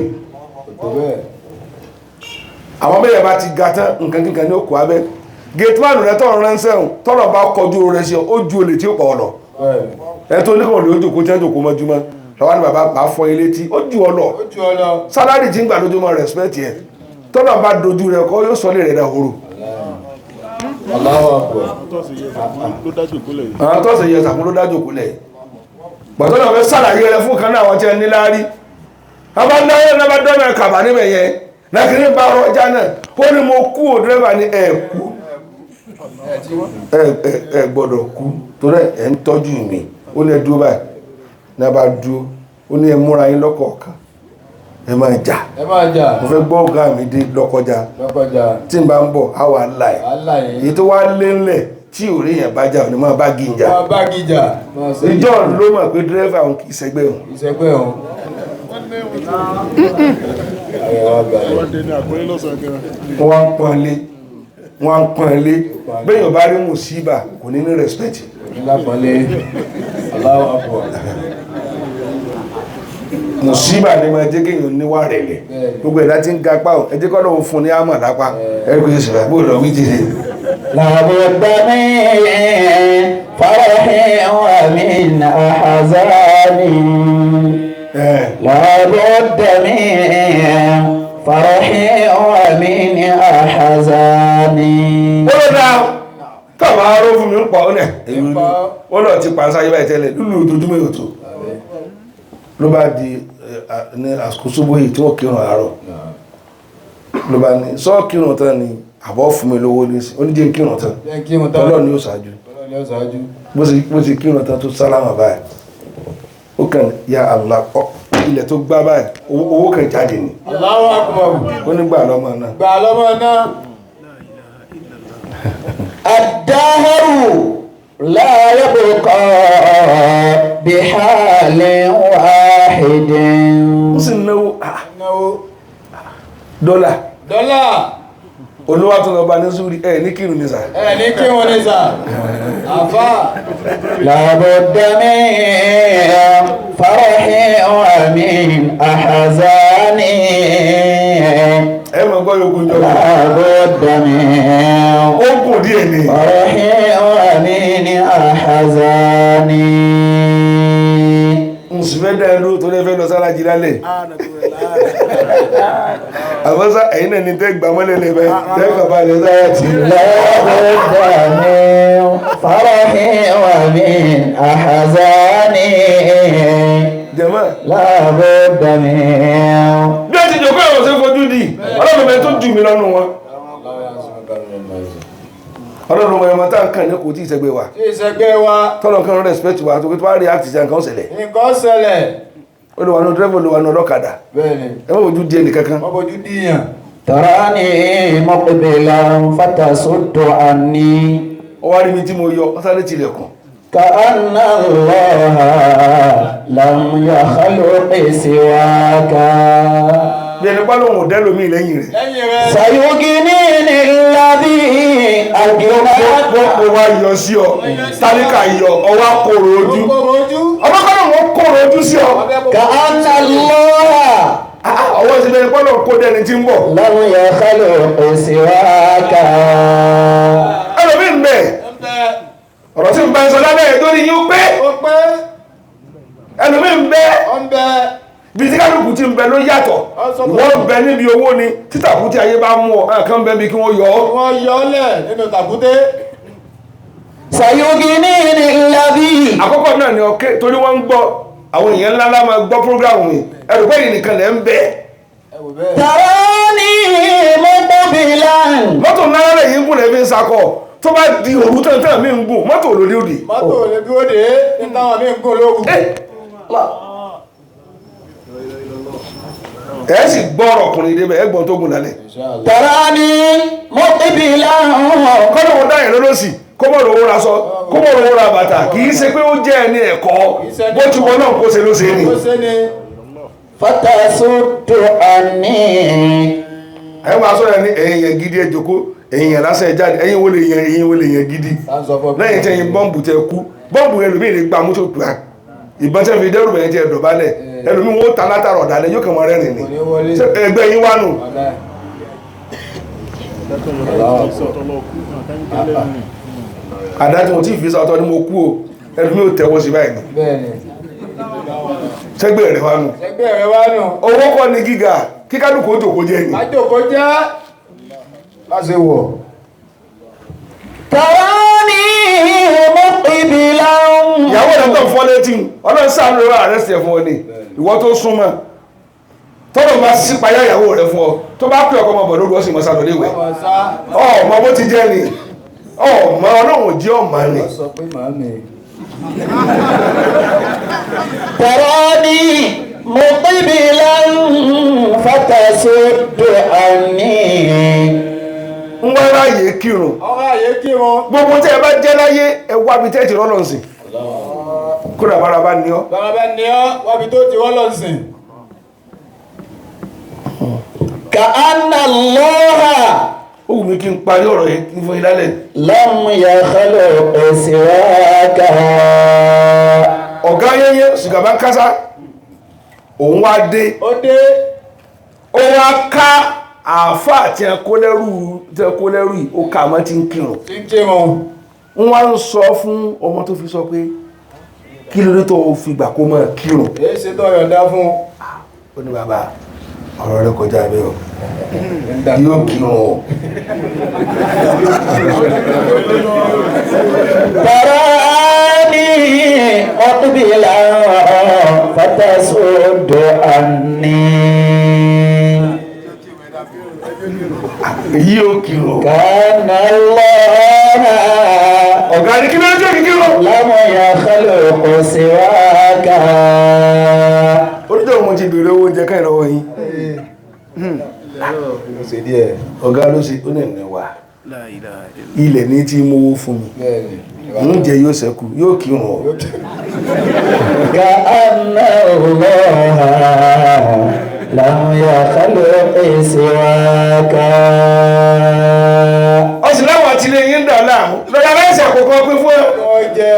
àwọn mẹ́rẹ̀ bá ti ga tán nǹkan kíkan ní òkú abẹ́ gateman rẹ̀ tọ́rọ ránṣẹ́ tọ́rọ bá kọjú rẹ̀ sí ó ju olè tí ó pọ̀ ọ̀lọ̀ ẹ̀ tó níkàn lè ó jòkó tí ó jòkó mọ́júmọ́ lọ́wọ́ ní bàbá bá fọ́ ilé tí ó ju ọlọ̀ sálárì tí ń gbà lójúmọ́ respect yẹn tọ́rọ bá dojú rẹ̀ kọ́ yóò sọ lè rẹ̀ dàhóró àwọn tọ́sẹ̀ yẹ sàkún ló dájò kúlẹ̀ gbàtọ́nà fẹ́ sàlàyé rẹ̀ fún kan náà wọ́n tẹ́ ní láárí abádáyé náà bá dọ́nà kàbà níbẹ̀ yẹn lákìrí bá rọjá náà ó ní mo kú ò dírẹ́bà ní ẹ̀kú ẹ gbọ́dọ̀ kú torí ẹ̀ ń tọ́jú mi ó ní ẹdúró báyìí ní a bá dúró ó ní ẹ múra yín lọ́kọ̀ọ̀kan ẹ máa jà mo fẹ́ gbọ́ ọ̀gá mi dé lọ́kọjá tí n bá ń bọ̀ á wà láì èyí tó wá lé ńlẹ̀ tí ò rí yẹn bá jà ní máa bá gíjà ìjọ ló mọ̀ pé dírẹ́fà òun kì í ṣẹgbẹ́ òun wọ́n pọ́n lé wọ́n ń pọ́n ilé bẹ́ẹ̀ yóò bá rí mùsíbà kò ní ní respect mùsíbà ni máa jẹ́ kéèyàn níwà rẹ̀lẹ̀ gbogbo ẹ̀dá tí ń ga pa ọ̀ ẹjẹ́ kọ́ lọ́wọ́ fún ní àmà lápá ẹ̀rọ kò ṣe bó lọ wíjì rẹ̀ لابد من فرح ومن أحزان لابد من فرح ومن أحزان ó lọ dáa tọ́bà aró fún mi ń pọ̀ ọ́nà ó lọ ti pa sáyé báyìí tẹ́lẹ̀ lúlù òtòjúmọ́ ètò ló bá di ní àsìkò sóbó yìí tí wọ́n kírun àárọ̀ ló bá ní sọ́ kírun tán ni àbọ̀ fún mi lówó ní sí oníjẹ́ kírun tán Ọlọ́run ni ó ṣáájú bó ti kírun tán tó sálámà báyìí ó kàn ya Allah ilẹ̀ tó gbá báyìí owó kan jáde ní Allahu Akbar ó ní gbà lọ́mọ náà gbà lọ́mọ náà الدهر لا يبقى بحال واحد ó sì náwó náwó dọ́là dọ́là olówó tó lọ bá ní súrí ẹ̀ ní kírun ní sáà ní kí wọ́n ní sà àfá لابد من فرح ومن أحزان ẹ mọ̀ gbọ́ yóò jọ لابد من ó kù díẹ̀ ní فرح ومن أحزان mùsùlùmí dá ẹlú tó lẹ́fẹ́ lọ sára jí lálẹ̀ àbọ́sá ẹ̀yìn náà ni tẹ́ gbà mọ́lẹ̀ lẹ́fẹ́ tẹ́ bàbá rẹ̀ sára tí لابد من فرح ومن أحزان jẹ́mọ́ لابد من bí ó ti jòkó ẹ̀wọ̀n sí fojú di ọlọ́run mẹ́ tó jù mí lọ́nu wọn ọlọ́run mọ̀ ẹmọ tá ń kàn ní kò tí ìṣẹ́gbẹ́ wa tí ìṣẹ́gbẹ́ wa tọ́lọ̀ kan respect wa tó kí tó wá rí àti ìṣẹ́ nǹkan ṣẹlẹ̀ nǹkan ṣẹlẹ̀ olùwànú dírẹ́fù olùwànú ọlọ́kadà bẹ́ẹ̀ni ẹ mọ̀ ojú díẹ̀ nìkankan wọ́n bójú díyàn تراني مقبلا فتصد عني ó wá rí mi tí mo yọ ọ́sáré tilẹ̀kùn كأن الله لم يخلق سواك bí ẹni pálọ̀ òun dẹ́lómi lẹ́yìn rẹ̀ lẹ́yìn rẹ̀ سيغنيني الذي gbogbo wa yọ sí ọ tálíkà yọ ọwá kòrò ojú ọmọkọ́nà wọn kòrò ojú sí ọ كأن الله ọwọ́ sí lẹ́yìn pálọ̀ kó dẹni tí ń bọ̀ لم يخلق سواك ẹlòmí ń bẹ̀ ọ̀rọ̀ tí ń bá ń sọ lábẹ́ ẹ̀ tó ní yíó pé ẹlòmí ń bẹ̀ bí tí kálùkù tí ń bẹ ló yàtọ̀ wọ́n bẹ níbi owó ni títàkù tí ayé bá mú ọ ẹ̀kan bẹ bí kí wọ́n yọ ọ́ lẹ̀ nínú tàkúté سيغنيني الذي àkọ́kọ́ náà ni ọkẹ́ torí wọ́n ń gbọ́ àwọn èèyàn ńlá máa gbọ́ prógrámù mi ẹ̀rù pé ìnìkan lẹ́ ń bẹ تراني مقبلا mọ́tò náà lè yín gùn lẹ́bí ń sakọ̀ tó bá di òru tán mí ń gùn mọ́tò olórí òdì mọ́tò lè bí ó dé ní táwọn mí ń gùn lóògùn ẹ̀ sì gbọ́rọ̀ ọkùnrin débẹ̀ ẹgbọ́n tó gùn lálẹ́ تراني مقبلا kọ́nà wọn dáyẹ̀ lọ́lọ́sì kó mọ̀ lówó ra sọ kó mọ̀ lówó ra bàtà kì í ṣe pé ó jẹ́ ẹni ẹ̀kọ́ bó ti wọ́n náà kó ṣe ló ṣe ni فتصد عني ẹ máa sọ ẹni ẹ̀yin yẹn gidi ẹ jókòó ẹ̀yin yẹn lásán ẹ jáde ẹ̀yin wo lè yẹn gidi lẹ́yìn tẹ́yìn bọ́ǹbù tẹ kú bọ́ǹbù ẹlòmí lè gba mú tó gbà ìbọn tẹ́ fi dẹ́rù bẹ̀yẹn jẹ́ ẹ̀dọ̀bálẹ̀ ẹlòmí wọ́n ta látàrọ̀ ọ̀dálẹ̀ yóò kàn mọ́ rẹ́rìn ni ẹgbẹ́ yín wánu àdájọ́ mo tí fi sọ́tọ́ ní mo kú o ẹlòmí ò tẹ́wọ́ sí báyìí ni sẹ́gbẹ́ rẹ̀ wánu owó kọ́ ni gíga kíkálùkù ó jòkó jẹ́ ni àjòkó jẹ́ láti wọ̀ تراني مقبلا ìyàwó rẹ̀ tó fọ́ létí ọlọ́sàn lórí ààrẹ sí ẹ̀fún ọ ní ìwọ tó súnmọ́ tọ́lọ̀ máa sí payá ìyàwó rẹ̀ fún ọ tó bá pè ọkọ̀ ọmọ lórí ọsìn mọ́sá lórí ìwẹ̀ ọmọ bó ti jẹ́ ni ọmọ ọlọ́run jẹ́ ọmọ ni sọ pé màámi تراني مقبلا فتصد عني ń wá ráyè kírun ọmọ àyè kí wọn gbogbo tí ẹ bá jẹ́ láyé ẹ wá bí tẹ́ẹ̀tì rọ́lọ́nsìn kódà bára bá ní ọ bàbá ní ọ́ wábi tó ti wọ́n lọ sìn كأن الله ó wù mí kí n parí ọ̀rọ̀ yẹn kí n fún yín lálẹ́. لم يخلق سواك ọ̀gá yẹ́yẹ́ ṣùgbọ́n kásá òun wá dé ó dé ó wá ká àáfà tí a kó lẹ́rù yìí ó ká mọ́ tí ń kírun tí ń kírun wọ́n wá ń sọ fún ọmọ tó fi sọ pé kí ló dé tó fi gbà kó máa kírun. èyí ṣe tó yọ̀ǹda fún ó ní bàbá ọ̀rọ̀ rẹ kọjá bẹ́ẹ̀ o yóò kírun o. تراني مقبلا فتصد عني èyí yóò kírun o. كان الله ọ̀gá ní kí ló dé kí kírun. لم يخلق سواك oníjọ́ mo ti bèèrè owó oúnjẹ káyìn lọ́wọ́ yín. ó ṣe díẹ̀ ọ̀gá ló ṣe ó ní ẹ̀mẹ́wàá ilẹ̀ ní tí mówó fún mi bẹ́ẹ̀ni oúnjẹ yóò ṣẹ́kù yóò kírun o. كأن الله لم يخلق سواك ọ̀sìn láwọn àtìlẹ́ yín ń dà láàmú lọ́dà láìsí àkókò pín fún ẹ. wọ́n jẹ́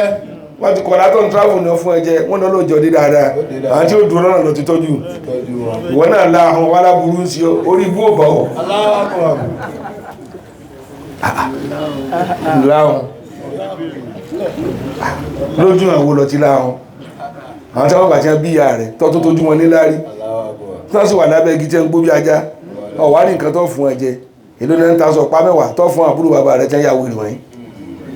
wọ́n ti kọ̀ látọ̀ ń travel ní fún ẹjẹ wọ́n náà lóòjọ́ dé dáadáa àwọn tí ó dúró lọ́nà lọ ti tọ́jú tọ́jú wọn ìwọ náà láàrùn wà láburú ń sí ọ orí ibú òbá ọ láàrùn lójú àwọn lọ ti láàrùn àwọn tí wọ́n bàtí bí ìyá rẹ̀ tọ́ tó tójú wọn níláárí tí wọ́n sì wà lábẹ́ igi tí ń gbó bí ajá ọ̀wá ní nǹkan tó fún ẹjẹ èlò ní ta sọ pa mẹ́wàá tó fún àbúrò bàbá rẹ̀ tí wọ́n yà wèrè wọ̀nyí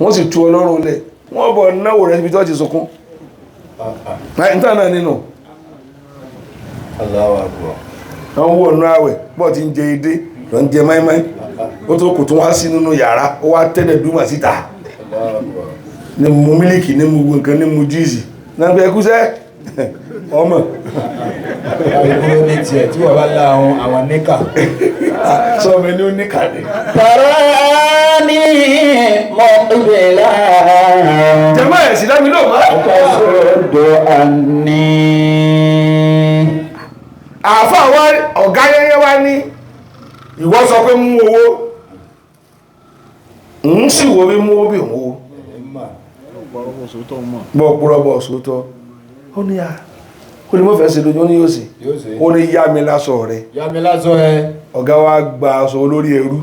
wọ́n sì tú ọlọ́run lẹ̀ wọ́n bọ̀ náwó rẹ̀ níbi tó ti sunkún níta náà nínú wọ́n wọ́ ọ̀nà àwẹ̀ bọ́ ti ń jẹ edé lọ ń jẹ máìmáì ó tó kò tún wá sí nínú yàrá ó wá tẹ́lẹ̀ dúmà síta ní mu mílìkì ní mu nǹkan ní mu jíìsì náà gbé ẹkúsẹ́ ọmọ ìgbó ní tiẹ̀ tí wọ́n bá lá àwọn níkà sọ́ọ̀mẹ́ ní ó níkà ní تراني مقبلا jẹmọ́ ẹ̀sì lámi ló máa فتصد عني àfá wá ọ̀gá yẹ́yẹ́ wá ní ìwọ sọ pé mú owó ń sì wo bí mú owó bí òun owó bọ́ púrọ́bọ̀ sótọ́ ó ní à kó ní mọ́fẹ́ sí lójú ó ní yóò sì ó ní yá mi lásọ rẹ̀ yá mi lásọ ẹ ọ̀gá wa gba aṣọ olórí ẹrú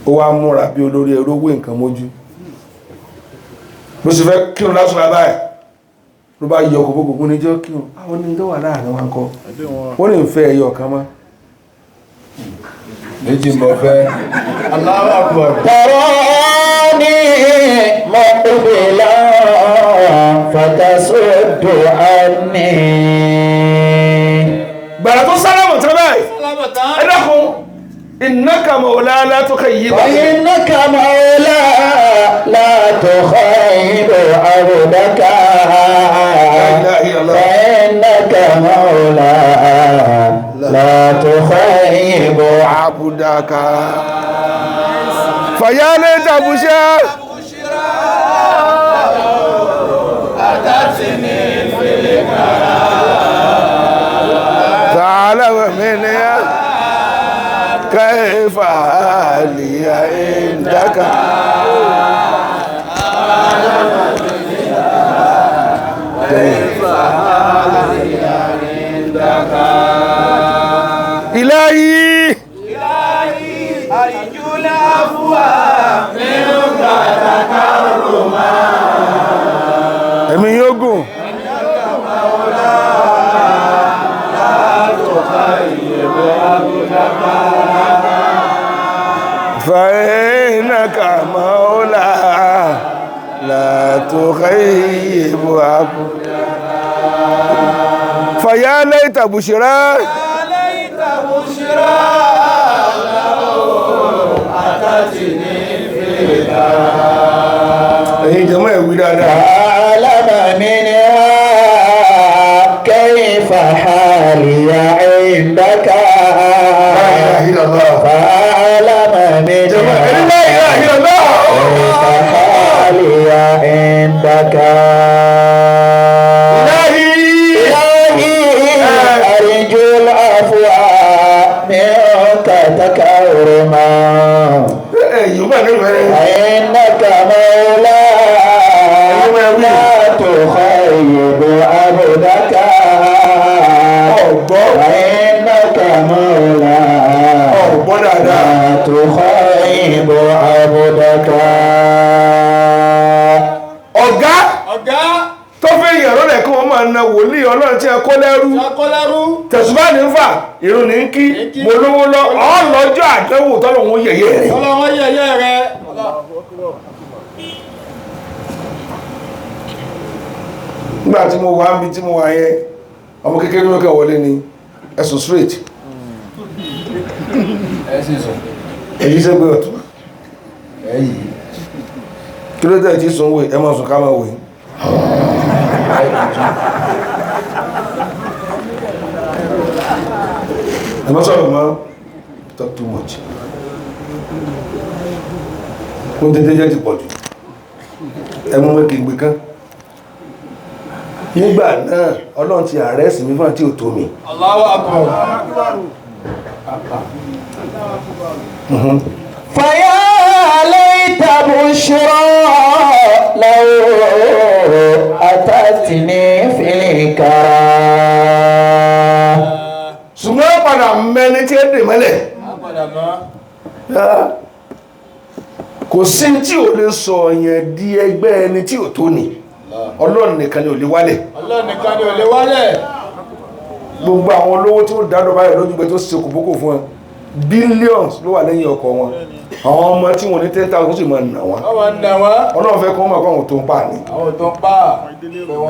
ó wá múra bí olórí ẹrú wé nǹkan mójú ló sì fẹ́ kírun lásọ lábáyé ló bá yọ kòkòkò ní jọ kírun àwọn ní tó wà láàrin wọn kọ́ ó ní ìfẹ́ ẹyọ kan mọ́ méjì mọ̀ fẹ́ Allahu Akbar تراني مقبلا فتصد عني gbàrà tó sálámù tán báyìí ẹ dákun innaka mawla la tukhayyib فإنك مولى لا تخيب عبدك فإنك مولى لا تخيب عبدك فيا ليت بشرى تعالى ومن كيف حالي عندك إلهي أرجو العفو منك تكرما ẹ̀mí yóò gùn فإنك مولى لا تخيب عبدك فيا ليت بشرى ẹ̀yin jẹ́mọ́ ẹ̀wí dáadáa فأعلم منها كيف حالي عندك فأعلم منها كيف حالي عندك إلهي أرجو العفو منك تكرما na wòlíì Ọlọ́run tí ẹ kó lẹ́rú tẹ̀sùbá ní ń fà ìrun ní ń kí mo lówó lọ ọlọ́jọ́ àdánwò tọ́lọ́run yẹ̀yẹ́ rẹ̀ nígbà tí mo wà ń bí tí mo wà yẹn ọmọ kékeré ló kẹ́ wọlé ni ẹ̀sùn straight èyí ṣe gbé ọ̀tún kí ló tẹ́ jí sùn wé ẹ máa sùn ká máa wé ẹ máa sọ̀rọ̀ máa talk too much kó tẹ́tẹ́ jẹ́ ti pọ̀ jù ẹ mú mẹ́kì gbé kán nígbà náà Ọlọ́run ti àrẹ́sì mi fún àti òtó mi Allahu Akbar. فيا ليت بشرى لو أتتني في الكرى ṣùgbọ́n padà mẹ́ni tí é dè mẹ́lẹ̀ kò sí tí ò lè sọ yẹn di ẹgbẹ́ ẹni tí ò tó ní Ọlọ́run nìkan ni ò lè wálẹ̀ gbogbo àwọn olówó tí ó dádọ̀ báyìí lójúgbẹ́ tó ṣe kòbókò fún ẹ billions ló wà lẹ́yìn ọkọ̀ wọn àwọn ọmọ tí wọ́n ní 10,000 sì máa nà wọ́n Ọlọ́run fẹ́ kọ́ mọ̀ àwọn tó ń pa ní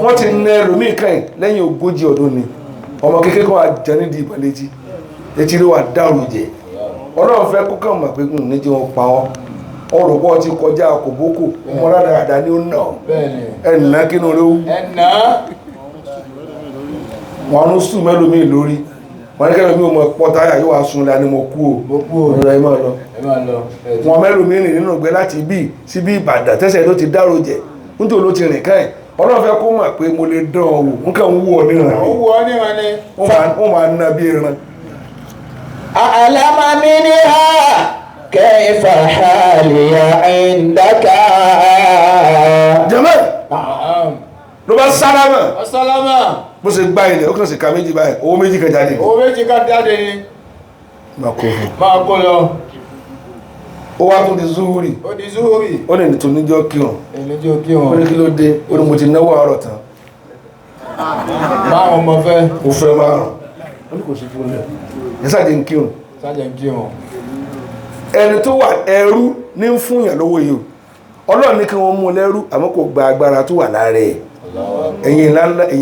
wọ́n ti nẹ ẹlòmíì kẹ́yìn lẹ́yìn 40 ọdún ni ọmọ kékeré kan wà jẹ́ nídìí ìbọn létí ló wà dárò jẹ Ọlọ́run fẹ́ kó kàn mọ̀ pé ní tí wọ́n pa ọ́ ọrọ̀ pọ̀ ti kọjá kòbókò ọmọ rádaràdà ní ó nà ẹ̀nà kínú rẹ̀ ó wọn ń sùn mẹ́lòmíì lórí wọ́n ní kẹ́lòmíì ọmọ pọ́táyà yóò wá sun lẹ́ni mo kú o ọ̀rọ̀ ẹ̀mọ́ lọ wọn mẹ́lòmíì rìn nínú ìgbẹ́ láti bí sí bí Ìbàdàn tẹ́sẹ̀ ló ti dárò jẹ nítorí ló ti rìn káyìn Ọlọ́run fẹ́ kó mọ̀ pé mo lè dán ọ wò nǹkan ń wú ọ níran wọ́n máa ná bí ẹran أعلم منها كيف حالي عندك jẹ́mọ́ ló bá sálámà bó ṣe gbá ilẹ̀ ó kàn sí ká méjì báyìí owó méjì kan jáde ní máa kó lọ ó wá tún di zuhuri ó lè tó níjọ́ kírun ó ní kí ló dé ó ní mo ti náwó àárọ̀ tán Márùn-ún mo fẹ́. ó fẹ́ márùn ó ní kò sí fún ilẹ̀ ẹ̀sáàjẹ́ ń kírun ẹni tó wà ẹrú ní ń fún yàn lówó yìí Ọlọ́run ní kí wọ́n mú lẹ́rú àmọ́ kò gba agbára tó wà lára ẹ̀ ẹ̀yin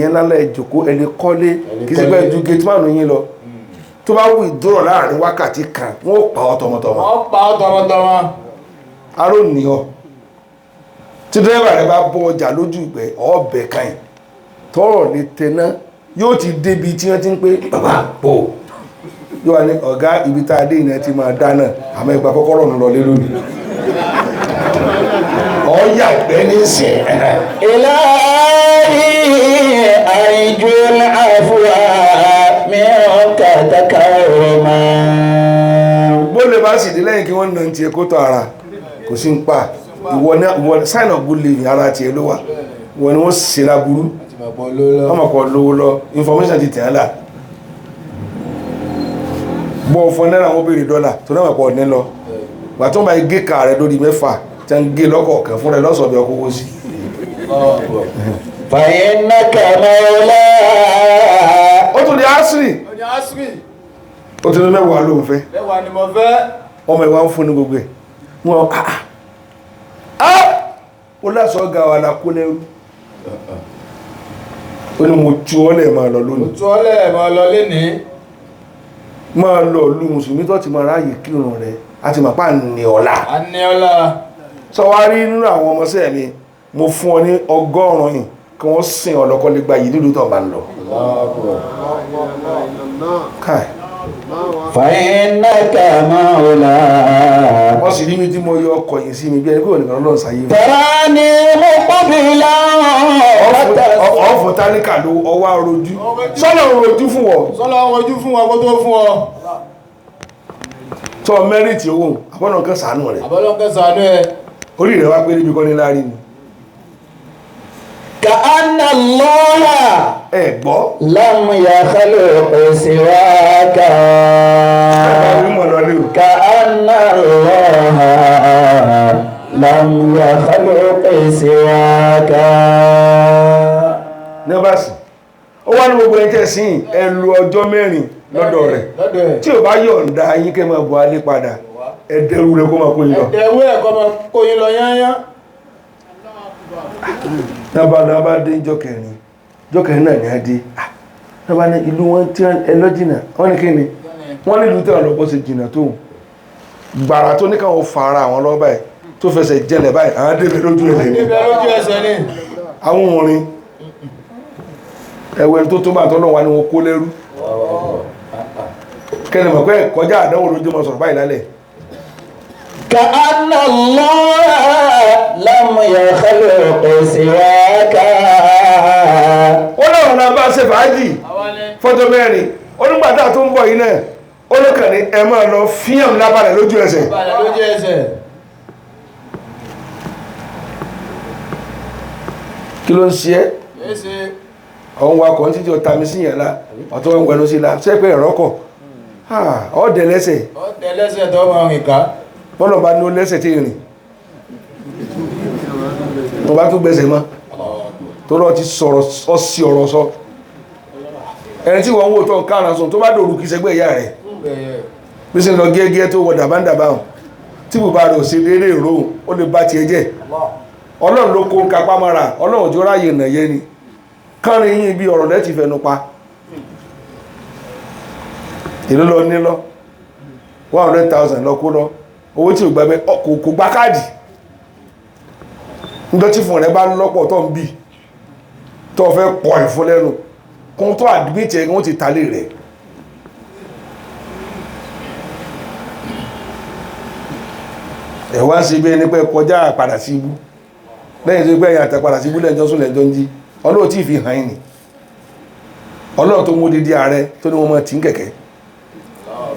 ńláńlá ẹ̀jòkó ẹni kọ́lé kì í ṣe pé ju gateman yín lọ tó bá wù ìdúró láàrin wákàtí kan wọ́n ó pa ọ́ tọmọtọmọ aró ní ọ tí dírẹ́bà rẹ bá bọ́ ọjà lójú ìgbẹ́ ọ̀bẹ káyìn tọrọ lè tẹná yóò ti débi tí wọ́n ti ń pé bàbá bò yóò wá ní ọ̀gá ibi tá a dé ìná ti máa dáná àmọ́ ìgbà kọ́kọ́rọ́ ń lọ lé lónìí ọ̀yà ìgbẹ́ ní ìsìn إلهي أرجو العفو منك تكرما bó lè bá sì dé lẹ́yìn kí wọ́n nà ti ẹkó tọ́ ara kò sí ń pa ìwọ sign of good living ara ti ẹ ló wà wọ́n ni wọ́n ṣe láburú ọmọkọ̀ lówó lọ information ti tẹ̀ ẹ́ là bọ́ fún náírà wọ́n béèrè dọ́là tó náà pọ̀ ní lọ wà tó bá gé ká rẹ̀ lórí mẹ́fà tí wọ́n gé lọ́kọ̀ọ̀kan fún rẹ̀ lọ́sọ̀bí ọkọ̀ owó sí فإنك مولا ó tún di asiri ó tún ní mẹ́wàá ló ń fẹ́ ọmọ ìwà ń fún ní gbogbo ẹ̀ wọ́n ó lásọ̀ ga wà lákó lẹ́rú ó ní mo tú ọlẹ̀ máa lọ lónìí máa lọ lú mùsùlùmí tó ti máa ráyè kírun rẹ̀ àti màpá ní ọ̀la sọ wá rí nínú àwọn ọmọọṣẹ́ mi mo fún ọ ní 100 yìí kí wọ́n sìn ọlọ́kọ́ lè gba yìí nílùú tó bá ń lọ káì فإنك مولا wọ́n sì rí mi tí mo yọ ọkọ̀ yìí sí mi bí ẹni kò nìkan lọ́nà sáyé تراني مقبلا ọ̀fọ̀ tálíkà ló ọwá rojú sọ́nà rojú fún ọ kó tó fún ọ. tọ́ mẹ́rìtì owó àbọ́nà kan sàánú rẹ̀ orí rẹ̀ wá pé níbi kọ́ ní láàrin ni كأن الله ẹ̀gbọ́ لم يخلق سواك كأن الله لم يخلق سواك ní ọba sí ó wá ní gbogbo ẹ̀jẹ̀ sí ẹ lu ọjọ́ mẹ́rin lọ́dọ̀ rẹ̀ tí ò bá yọ̀ǹda yín kẹ́ máa bọ̀ alé padà ẹ̀dẹ̀rú rẹ̀ kó máa kó yín lọ. ẹ̀dẹ̀rú ẹ̀ kọ́ máa kó yín lọ yányán. náà bá dé jọ́kẹ̀rin náà ní á dé náà bá ní ìlú wọn tí ẹ lọ́jìnà wọ́n ní kí ni wọ́n ní ìlú tí wọ́n lọ́pọ̀ sí jìnà tó gbàrà tó ní káwọn fara àwọn lọ́wọ́ báyìí tó fẹsẹ̀ jẹlẹ̀ báyìí àwọn débẹ̀ lójú ẹsẹ̀ ni àwọn orin ẹ̀wẹ̀ tó tó bá tọ́lọ́ wa ni wọ́n kó lẹ́rú kẹ́lẹ̀ mọ̀ pé kọjá àdánwò lójú mọ́ sọ̀rọ̀ báyìí lálẹ́ كأن الله لم يخلق سواك ó láwọn náà bá ṣe fàájì fọ́jọ́ mẹ́rin onígbàtà tó ń bọ̀ yìí náà olókàn ní ẹ máa lọ fíyàn lábàrẹ̀ lójú ẹsẹ̀ kí ló ń ṣe ẹ́ ọ̀hún wakọ̀ títí ọ̀tà mi sí yẹn la ọ̀tọ́ wọn wẹ̀nu sí la sẹ́pẹ̀ ẹ̀rọ́kọ̀ ọ̀dẹ̀ lẹ́sẹ̀ tó máa rìn ká bọ́lọ̀ bá ní ó lẹ́sẹ̀ tí rìn tó bá tún gbẹ̀sẹ̀ mọ́ tó rọ́ ti sọ̀rọ̀ ọ̀sí ọ̀rọ̀ sọ ẹni tí wọ́n wò tó ń káàrà sùn tó bá dòrò kìí sẹ́gbẹ̀ ìyá rẹ̀ bí sí lọ gẹ́gẹ́ tó wọ dàbándàbá hàn tí bùbá rẹ̀ ò sí léèrè ìró ó lè bá tiẹ̀ jẹ́ ọlọ́run ló kó ń kapá mọ́ra ọlọ́run jó ráyè nà yẹ ni kárin yín bí ọ̀rọ̀ lẹ́tì fẹnu pa ìlú lọ nílọ 100,000 lọ kó lọ owó tí ò gbàgbé kò gbá káàdì nígbà tí fún rẹ bá lọ́pọ̀ tó ń bì tó fẹ́ pọ̀ ẹ̀fún lẹ́nu kún tó àdìbìtì ẹ̀ wọ́n ti tàlé rẹ̀ ẹ̀wá sí bí ẹni pé kọjá padà sí ibú lẹ́yìn tó gbẹ̀yìn àtàpadà sí ibú lẹ́jọ́ sún lẹ́jọ́ ń jí ọlọ́run tí ì fi hàn yín ni ọlọ́run tó mú dídí ààrẹ tó ní wọ́n mọ̀ tí ń kẹ̀kẹ́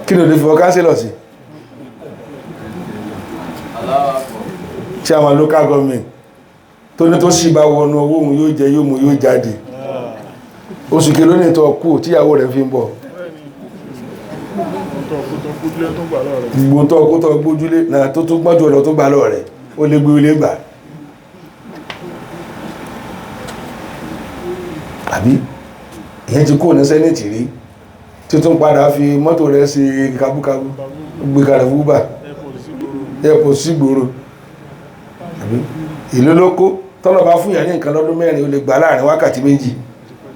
kí ni ò lè fi wọ́n káńsílọ̀ sí chairman local government tó ní tó sì bá wọnú owó mú yóò jẹ yóò mú yóò jáde oṣù kí ló ní ìtọ́ kú tíyàwó rẹ̀ fi ń bọ̀ gbogbo tó gbójúlé náà tó tún gbọ́jú ọ̀dọ̀ tó gbà lọ rẹ̀ ó lè gbé ilé gbà àbí ìyẹn ti kó ní sẹ́nẹ̀tì rí tí tún padà fi mọ́tò rẹ̀ sí kabúkabú gbé kalẹ̀ fúgbà airport sí gbòòrò ìlú lókó tọ́lọ̀ bá fún ìyà ní nǹkan lọ́dún mẹ́rin ó lè gbà láàrin wákàtí méjì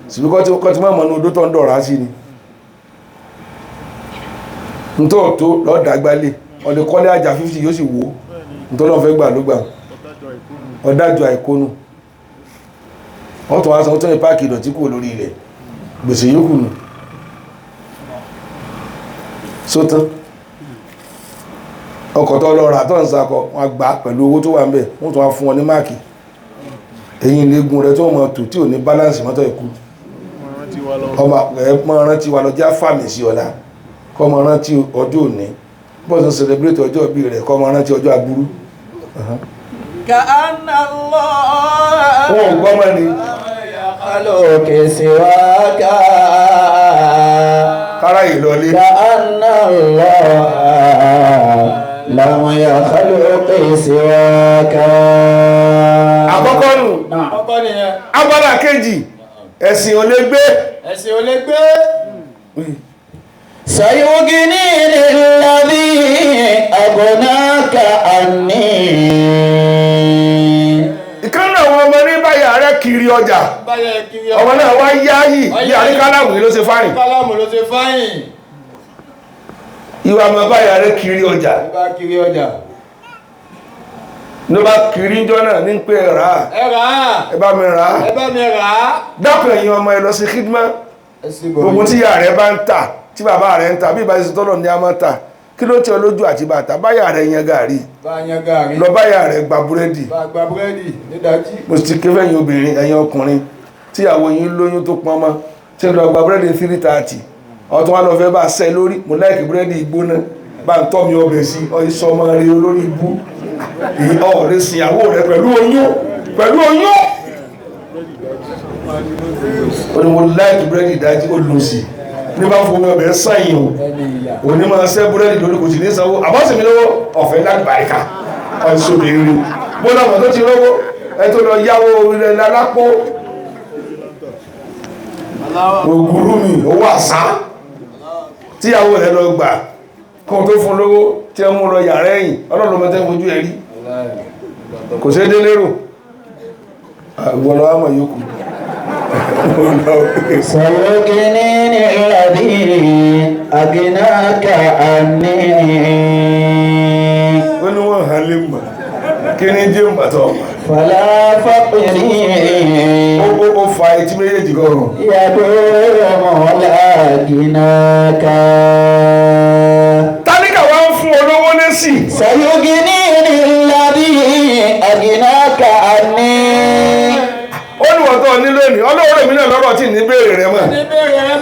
síbí kọ́ tí máa mọ̀ ní odó tó ń dọ̀rá sí ni nítọ́ tó lọ́dàgbálẹ̀ ọdẹ kọ́lé àjà 50 yóò sì wó nítọ́lọ́ fẹ́ gbà ló gbà ọ̀dájọ́ àìkónú wọ́n tó wá sọ tó ní páàkì ìdọ̀tí kò lórí ilẹ̀ gbèsè yókù nù sótán ọkọ̀ tó lọ rà tó ń sakọ̀ wọn gbà pẹ̀lú owó tó wà ń bẹ̀ wọ́n tó wá fún wọn ní máàkì èyí léegun rẹ̀ tó mọ̀ tò tí ò ní balance mọ́tọ̀ ikú ọmọ ẹ̀pọ̀n rántí wa lọ já fàmì sí ọ̀la kọ́ mọ rántí ọjọ́ òní bọ́sùn celebrate ọjọ́ bí rẹ̀ kọ́ mọ rántí ọjọ́ aburú wọ́n gbọ́ mọ́ ni alókè síwáká kára ìlọlé láwọn ya alókè síwáká àkọ́kọ́ nù abọ́lá kejì ẹ̀sìn ò lè gbé sayugini lilladhi abnaka anni ìkánná àwọn ọmọ ní báyà rẹ̀ kiri ọjà ọmọ náà wá yáyì bí àríkálàmù ló ṣe fáyìn ìwà ọmọ báyà rẹ̀ kiri ọjà ló bá kiri jọ náà ní pé ẹ̀rà ẹbá mi rà dákùn ẹ̀yìn ọmọ ẹ lọ sí khidma gbogbo tí ìyá rẹ̀ bá ń tà tí bàbá rẹ̀ ń tà bí ìbáṣe tọ́lọ̀ ní a máa tà kí ló tí ọ lójú àti bàtà báyà rẹ̀ yan gàrí lọ báyà rẹ̀ gba búrẹ́dì mo ti ké fẹ́yìn obìnrin ẹ̀yin ọkùnrin tí àwọn yìí lóyún tó pọn mọ́ tí lọ gba búrẹ́dì 330 ọ̀tún wá lọ fẹ́ bá sẹ́ lórí mo láìkì búrẹ́dì ìgbóná bá ń tọ́ mi ọbẹ̀ sí ọ̀ìsọ ọmọ rẹ̀ olórí ibú ọ̀rẹ́ sí ìyàwó rẹ̀ pẹ̀lú oyún ó ní mo láìkì búrẹ́dì ìdájí ó lò sí ní bá fún mi ọbẹ̀ sáyìn o ní máa sẹ́ búrẹ́dì lórí kò sí ní sanwó àbọ́sìmí lọ́wọ́ ọ̀fẹ́ láti bàríkà ọ̀ìsọ̀bìnrin bó lọ́mọ tó ti rówó ẹ tó lọ yáwó rẹ̀ lálápó ògúrú mi owó àṣà tíyàwó rẹ̀ lọ gbà kan tó fún lówó tí ẹ mú lọ yàrá ẹ̀yìn ọlọ́lọ́mọtẹ́ fojú ẹ̀rí kò sí dé lérò àgbọ̀lọ́ àmọ̀ yókù سيغنيني الذي أغناك عني ó ní wọ́n hàn lè mọ̀ kí ní jẹ́ mọ̀tọ̀ فلا فقري ó fa etí méjèèjì gọrùn يدوم ولا غناك tálíkà wá ń fún olówó lésì سيغنيني الذي أغناك عني ó ní wọ́n tó ní lónìí ọlọ́wọ́ èmi náà lọ́rọ̀ tí ní béèrè rẹ mọ́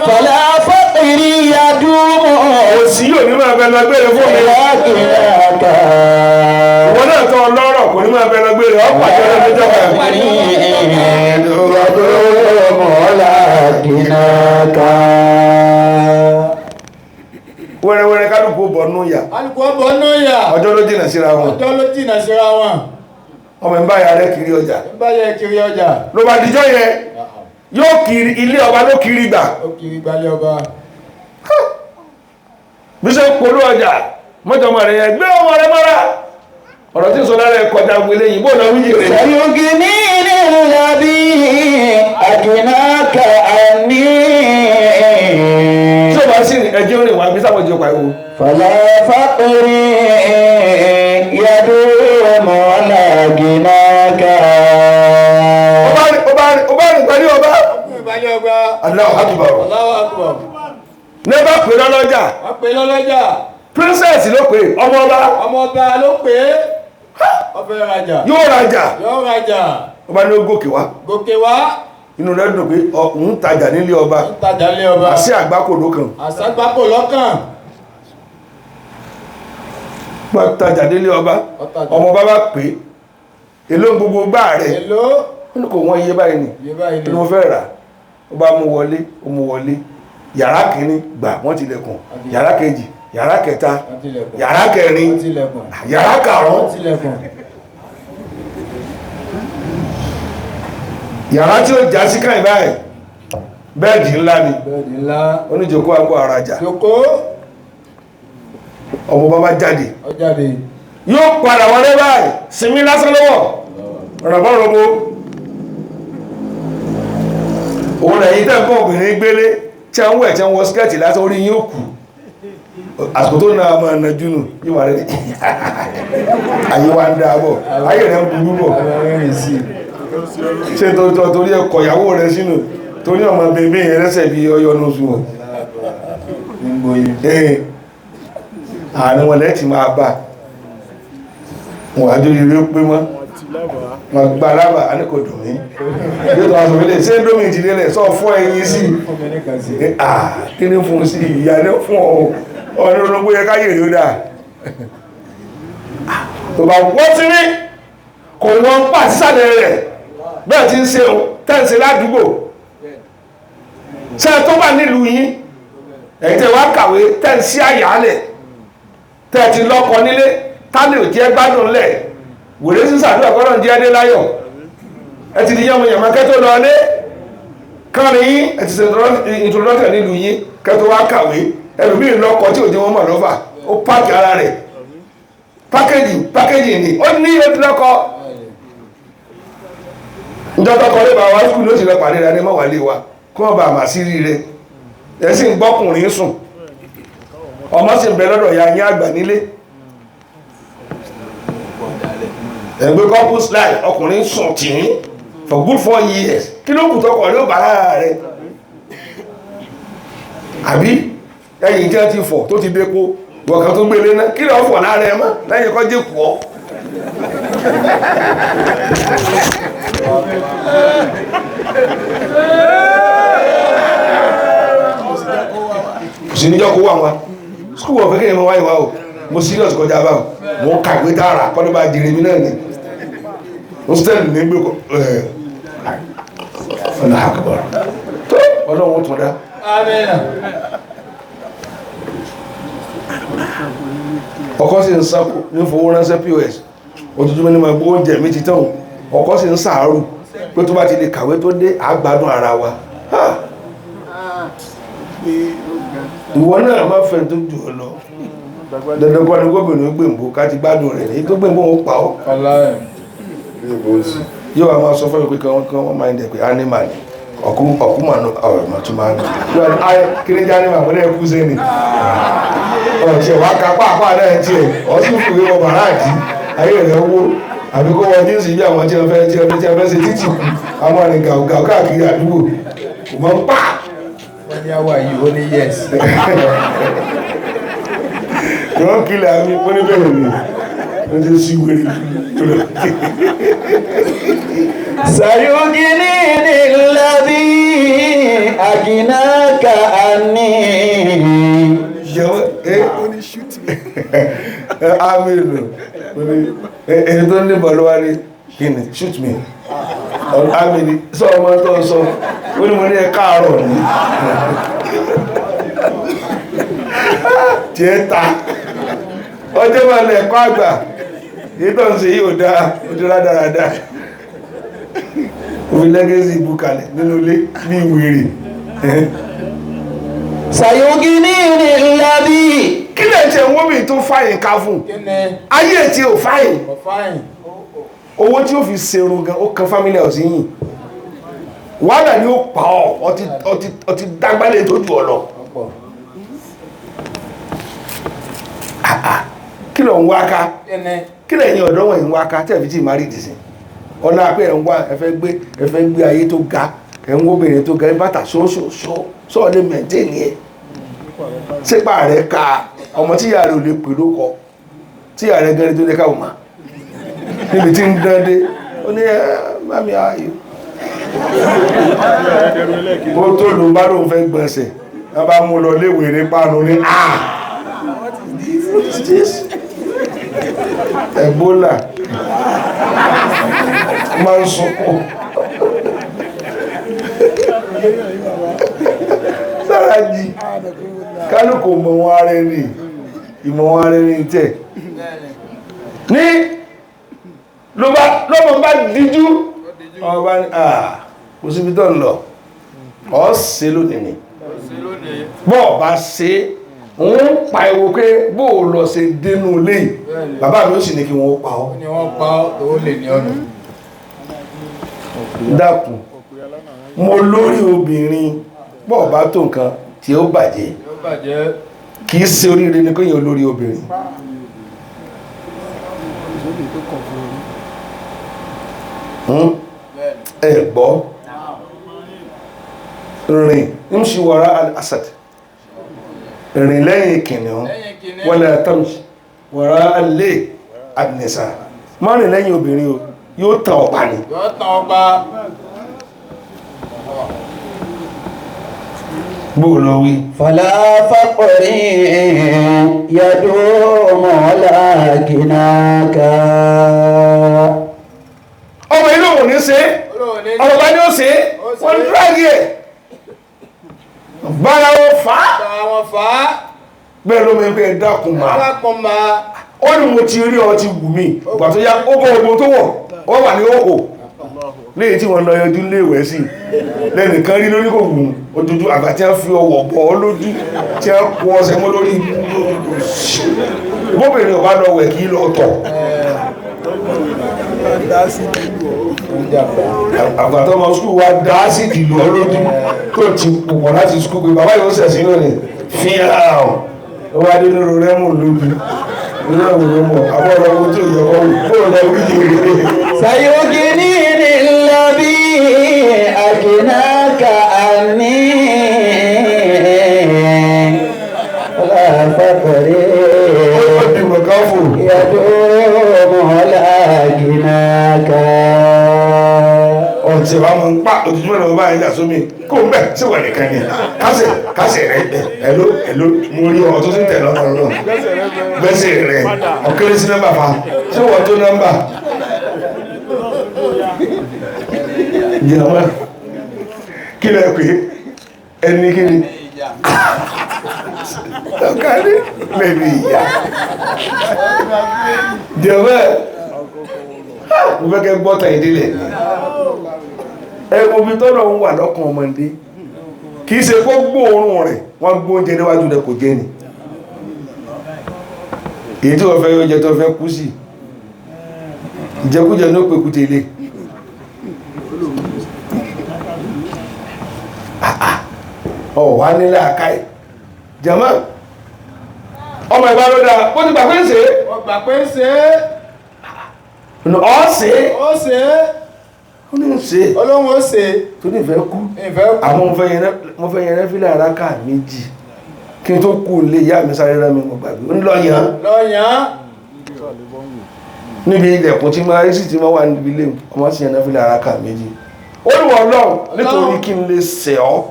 فلا فقري يدوم òsì yóò ní máa bẹ lọ gbére fún mi ولا غناك wọ́n náà tọ́ ọlọ́rọ̀ kò ní máa bẹ lọ gbére ọ̀pàdé ọlọ́jọ́ kan يدوم ولا غناك wẹ́rẹ́wẹ́rẹ́ kálukú bọ̀nú yà ọjọ́ ló jìnà síra wọn ọmọ ìbá ya rẹ̀ kiri ọjà ló bá dìjọ́ yẹ yóò kiri ilé ọba ló kiri gbà bí ṣe polú ọjà mọ́jọmọ̀ rẹ̀ yẹn gbé ọmọ rẹ̀ mọ́ra ọ̀rọ̀ tí ń sọ lára ẹ̀kọjá gbélé yìí bóòlà wíjì rẹ̀ سيغنيني الذي أغناك عني tí ó bá sí ẹjẹ́ orin wà bí sáwọn jẹ́ pàíwò فلا فقري يدوم ولا غناك ó bá rìn pẹ̀lú ọba Allahu Akbar nẹ́bà pè lọ́lọ́jà princess ló pè ọmọ ọba ló pé ọfẹ́ rajà yóò rajà ó ọba ní ó gòkè wá inú rẹ̀ dùn pé òun tajà nílé ọba àṣì àgbákò lọ́kàn wọ́n tajà nílé ọba ọmọ ọba bá pè èló gbogbo gbá rẹ̀ ní kò wọ́n iye báyìí ni mo fẹ́ rà ó bá mú wọlé yàrá kìíní gbà wọ́n tilẹ̀kùn yàrá kejì yàrá kẹta yàrá kẹrin yàrá karùn-ún yàrá tí ó já sí káyìn báyìí bẹ́ẹ̀dì ńlá ni oníjòkó àgbò àrajà ọmọ bàbá jáde yóò padà wọlé báyìí sinmi lásán lọ́wọ́ rọ̀bọ̀rọ̀bọ̀ òun lẹ́yìn tẹ́kọ̀ obìnrin gbélé tí a ń wẹ̀ tí a ń wọ skẹ́ẹ̀tì lásán orí yóò kù àsìkò tó náà mọ̀ ẹ̀nà jùnù yíwà rẹ̀ ayé wa ń dáàbọ̀ ayé rẹ̀ ń burú bọ̀ ṣe torí ẹkọ̀ ìyàwó rẹ̀ sínú torí ọmọ bèbè yẹn rẹ́sẹ̀ bí ọyọ́ lóṣù wọn àárín wọn lẹ́tì máa bá wọn àjòyè rí pé mọ́ wọn gba alábà aníkò dùn mí yóò tó aṣọ ilé ṣé lómi ìdílé rẹ̀ sọ fún ẹyin sí kí ní fún sí ìyá ní fún ọ̀nà olóngbó yẹ káyè rí ó dáa tó bá wọ́n ti rí kò wọ́n pà sísàlẹ̀ rẹ̀ bẹ́ẹ̀ tí ń ṣe tẹ́ǹsì ládùúgbò ṣe tó bá nílùú yín ẹ̀yìn tẹ́ wá kàwé tẹ́ǹsì àyàálẹ̀ tẹ́ẹ̀tì lọ́kọ nílé tálẹ̀ ò jẹ́ gbádùn lẹ̀ wèrè sísàdúrà kọ́lọ̀ jẹ́ dé láyọ̀ ẹ ti di yẹ́mọ̀ yẹ̀mọ́ kẹ́tọ́ lọ lé kánrin yín ẹ ti ṣe introduction nílùú yín kẹ́tọ́ wá kàwé ẹlòmí lọ́kọ tí ò jẹ́ wọ́n mọ̀ lọ́fà ó pàkì ara rẹ̀ pákéjì ni ó ní ojú lọ́kọ ìjọ́tọ́kọ lè bá wá skúlù ó sì lọ pàdé rẹ̀ ní mọ́wàlé wa kí wọ́n bá àmà sí rí rẹ̀ ẹ̀ sì ń gbọ́kùnrin sùn ọmọ sì ń bẹ lọ́dọ̀ ya yín àgbà nílé ẹgbẹ́ couples life ọkùnrin sùn tì í for good 4 years kí ló kù tọkọ ló bá lára rẹ̀ àbí ẹ̀yìn tí wọ́n ti fọ̀ tó ti dépo bọ̀kan tó gbélé náà kí lọ fọ̀ lára ẹ mọ́ lẹ́yìn kọ́ jẹ́ pọ̀ kò sí níjọ́ kó wà wá skúl wọ̀ fẹ́kẹ́ ìmọ̀ wáyé wá o mo serious kọjá bá mo kàwé tààrà kọ́dọ̀ bá jìrì mi náà ni mo stẹ́lì ní gbé ọ̀nà àkàbọ̀ tó ọlọ́run tún dá ọkọ̀ sí ń sápò ní fowó ránṣẹ́ POS ojoojúmọ́ ní ma gbó oúnjẹ mi ti tán ọkọ̀ sí ń sàárù pé tó bá ti lè kàwé tó dé àgbádùn ara wa ìwọ náà má fẹ́ tó jù ọ lọ dandan kọ́ ni gómìnà gbèǹbó ká ti gbádùn rẹ̀ èyí tó gbèǹbó wọn pa ọ́ yóò wá máa sọ fún mi pé kí wọ́n máa ń dẹ̀ pé animal ni ọ̀kúmọ̀nù ọ̀rọ̀ tó máa ń lọ kiri jẹ́ animal wọ́n lẹ́ẹ̀kú sẹ́ni ọ̀ṣẹ̀ wá ká pàápàá náà tiẹ̀ ọ̀sùn fún ìwọ̀n bàrá àti ayé rẹ̀ owó àbí kó wọ́n jíǹsì bí àwọn tí wọ́n fẹ́ ṣe títì kù àwọn arìn gàùgàù káàkiri àdúgbò kò mọ́ ń pa. wọ́n ní àwa yìí ó ní yes. wọ́n kílẹ̀ àmì wọ́n ní bẹ̀rẹ̀ mi wọ́n ti sí wèrè tó lọ. سيغنيني الذي أغناك عني. Aminu ẹni tó ní bọ̀lọ́wà ní kíni shoot me Aminu sọ ọmọ tó sọ ó ní mo ní ẹ káàárọ̀ ní tí ẹ ta ọjọ́ máa lẹ̀ ẹ̀kọ́ àgbà èyí tó ń ṣe yíò dá ojú rádáradá òfin lẹ́gẹ́sì ìbúkalẹ̀ nínú ilé bí ìwèrè. سيغنيني الذي. kí lè ṣe wọ́n bí tó fáyìn ká fún ayé tí ò fáyìn owó tí ó fi ṣerun gan ó kan family house yìí wàhálà ni ó pa ọ́ ọtí dágbálẹ̀ tó jù ọ lọ kí lọ ń wá ká kí lẹ́yìn ọ̀dọ́ wọ̀nyí ń wá ká tẹ́ẹ̀fì tí ìmárí dì sí ọ̀nà àpẹ́ ẹ̀ ń wá ẹ̀fẹ́ gbé ayé tó ga ẹ̀ ń wóbìnrin tó ga bàtà ṣóṣóṣó sọ́ọ̀ lè mẹ́ntẹ́ẹ̀nì ẹ̀ sípa rẹ̀ ká ọmọ tí ìyá rẹ̀ ò lè pè lókọ tí ìyá rẹ̀ gẹ́rẹ́ tó lè káwọ̀ máa níbi tí ń dán dé ó ní mami ayò ó tó lò bá lóun fẹ́ gbọ̀nsẹ̀ wọ́n bá mú lọ léwèé ní pánu ní Ebola máa ń sunkún sára jí kálùkù mọ̀ wọn ara ẹni ìmọ̀ wọn ara ẹni tẹ̀ ní lọ́mọ bá díjú ọba ní kò síbi tó ń lọ ọ́ ṣe lónìí ni bọ́ọ̀ bá ṣe ń pa ewu pé bóò lọ ṣe dénú lé bàbá mi ó sì ní kí wọ́n pa ọ́ dákun mo lórí obìnrin bọ́ọ̀ bá tó nǹkan tí ó bàjẹ́ kì í ṣe oríire ní kóyìn olórí obìnrin ẹ̀gbọ́ rìn ń ṣe wọ́ra al-asad rìn lẹ́yìn kìnnìún wala tamshi wọ́ra alẹ́ an-nisa má rìn lẹ́yìn obìnrin o yóò tàn ọ̀pá ni bóòlò wí فلا فقر يدوم على غناك. ọmọ inú òun ní ṣe ọmọ bá ní ó ṣe wọ́n dráàgì ẹ̀ bára wọn fà á bẹ́ẹ̀ ló mẹ́ pé dákun máa ó ní mo ti rí ọ ti wù mí ìgbà tó yá ó bọ́ ogun tó wọ́n wà ní òhò léyìí tí wọ́n lọ yọjú léèwẹ̀ sí lẹ́nìkan rí lórí kò wù ojújú àgbà tí a fi ọwọ́ bọ̀ ọ́ lójú tí a kó ọsẹ mọ́ lórí bóbìnrin ọba lọ wẹ̀ kí lọ tọ̀ àgbàtọ́ ọmọ skúl wa dá sí ìlú ọlójú tó ti pùpọ̀ láti skúl pé bàbá yóò sẹ̀ sínú ni fi hàn ó wá dé lórí rẹ́mù lójú rẹ́mù àbọ̀rọ̀ owó tó yọ ọ́ bóò lọ wí سيغنيني الذي أغناك عني ولا فقر يدوم على غناك. ọ̀tí wa mọ̀ ń pa òtútù mẹ́rin ọba ẹ̀yà sómi kó ń bẹ̀ sí wà nìkan ni kásẹ̀ rẹ̀ ẹ̀ló mú rí ọ tó sí tẹ̀ lọ́nà náà gbẹ́sẹ̀ rẹ̀ ọ̀kẹ́rẹ́ sí nọ́mbà fa sí wọ́n tó nọ́mbà jẹ́wọ́ kí lẹ́ pé ẹni kí ni ọ̀kárí lẹ́bí ìyá jẹ́wọ́ mo fẹ́ kẹ́ gbọ́ta ìdílẹ̀ ẹgbùn bí tọ́lọ̀ ń wà lọ́kàn ọmọdé kìí ṣe kó gbóòórùn rẹ̀ wọ́n gbóúnjẹ níwájú rẹ̀ kò jẹ́ ni èyí tí wọ́n fẹ́ yóò jẹ tó fẹ́ kú sí ìjẹkújẹ ní ó pè kú tẹ́lẹ̀ ọ̀wá nílẹ̀ àkáì jẹ́mọ́ ọmọ ìgbà ló dáa ó ti gbà pé ń ṣe ọgbà pé ń ṣe ọ́ ṣe ó ṣe ó ní ń ṣe olóhun ó ṣe tó ní ìfẹ́ kú ìfẹ́ kú àwọn mo fẹ́ yẹn fílẹ̀ àrákà méjì kí n tó kú lè yá mi sáré rán mi mo gbàgbé ó ní lọ́yàn níbi ilẹ̀kùn tí máa rí sí ti máa wà níbi ilé ọmọ sí yẹn fílẹ̀ àrákà méjì ó ní wọ́n lọ́n nítorí kí n lè ṣẹ̀ ọ́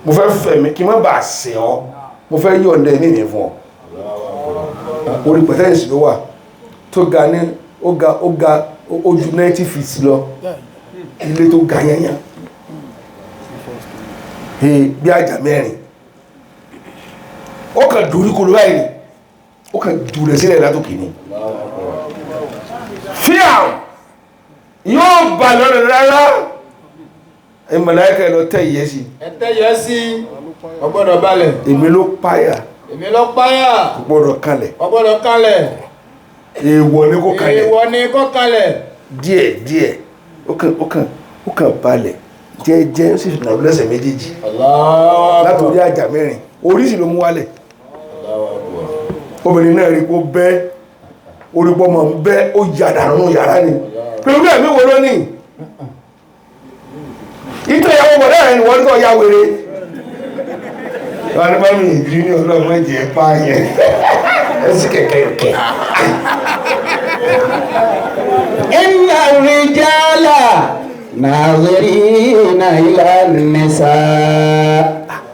mo fẹ́ fẹ̀mí kí n má bàa ṣẹ̀ ọ́ mo fẹ́ yọ̀ǹda ní ìní fún ọ orí pẹ̀tẹ́ǹsì ló wà tó ga ní ó ga ojú 90 feet lọ ilé tó ga yẹnyẹn bí àjà mẹ́rin ó kàn dórí kolo báyìí ó kàn dúró sílẹ̀ látòkè ní fíàm yóò bà lọ́nà rárá ìmọ̀láíkà lọ tẹ́ ìyẹ́ sí ẹ̀tẹ́yẹ sí ọgbọ́dọ̀ balẹ̀ èmi ló páyà ọgbọ́dọ̀ kalẹ̀ èèwọ̀ ní kó kalẹ̀ díẹ̀ ó kàn balẹ̀ jẹ́jẹ́ ó sì fi nàbí lẹ́sẹ̀ méjèèjì látòrí àjà mẹ́rin oríṣì ló mú wálẹ̀ obìnrin náà rí kó bẹ́ orípọ̀ mọ̀ ń bẹ́ ó yàdà nínú yàrá ni pẹ̀lú ẹ̀mí wo ló ní ìtọ́ ìyàwó bọ̀dá rẹ̀ ni wọ́n tó ya wèrè wọ́n ní bá mi ìdí ní ọlọ́mọ ìjẹ́ pààyàn ẹ̀sì kẹ̀kẹ́ إن الرجال ناظرين إلى النساء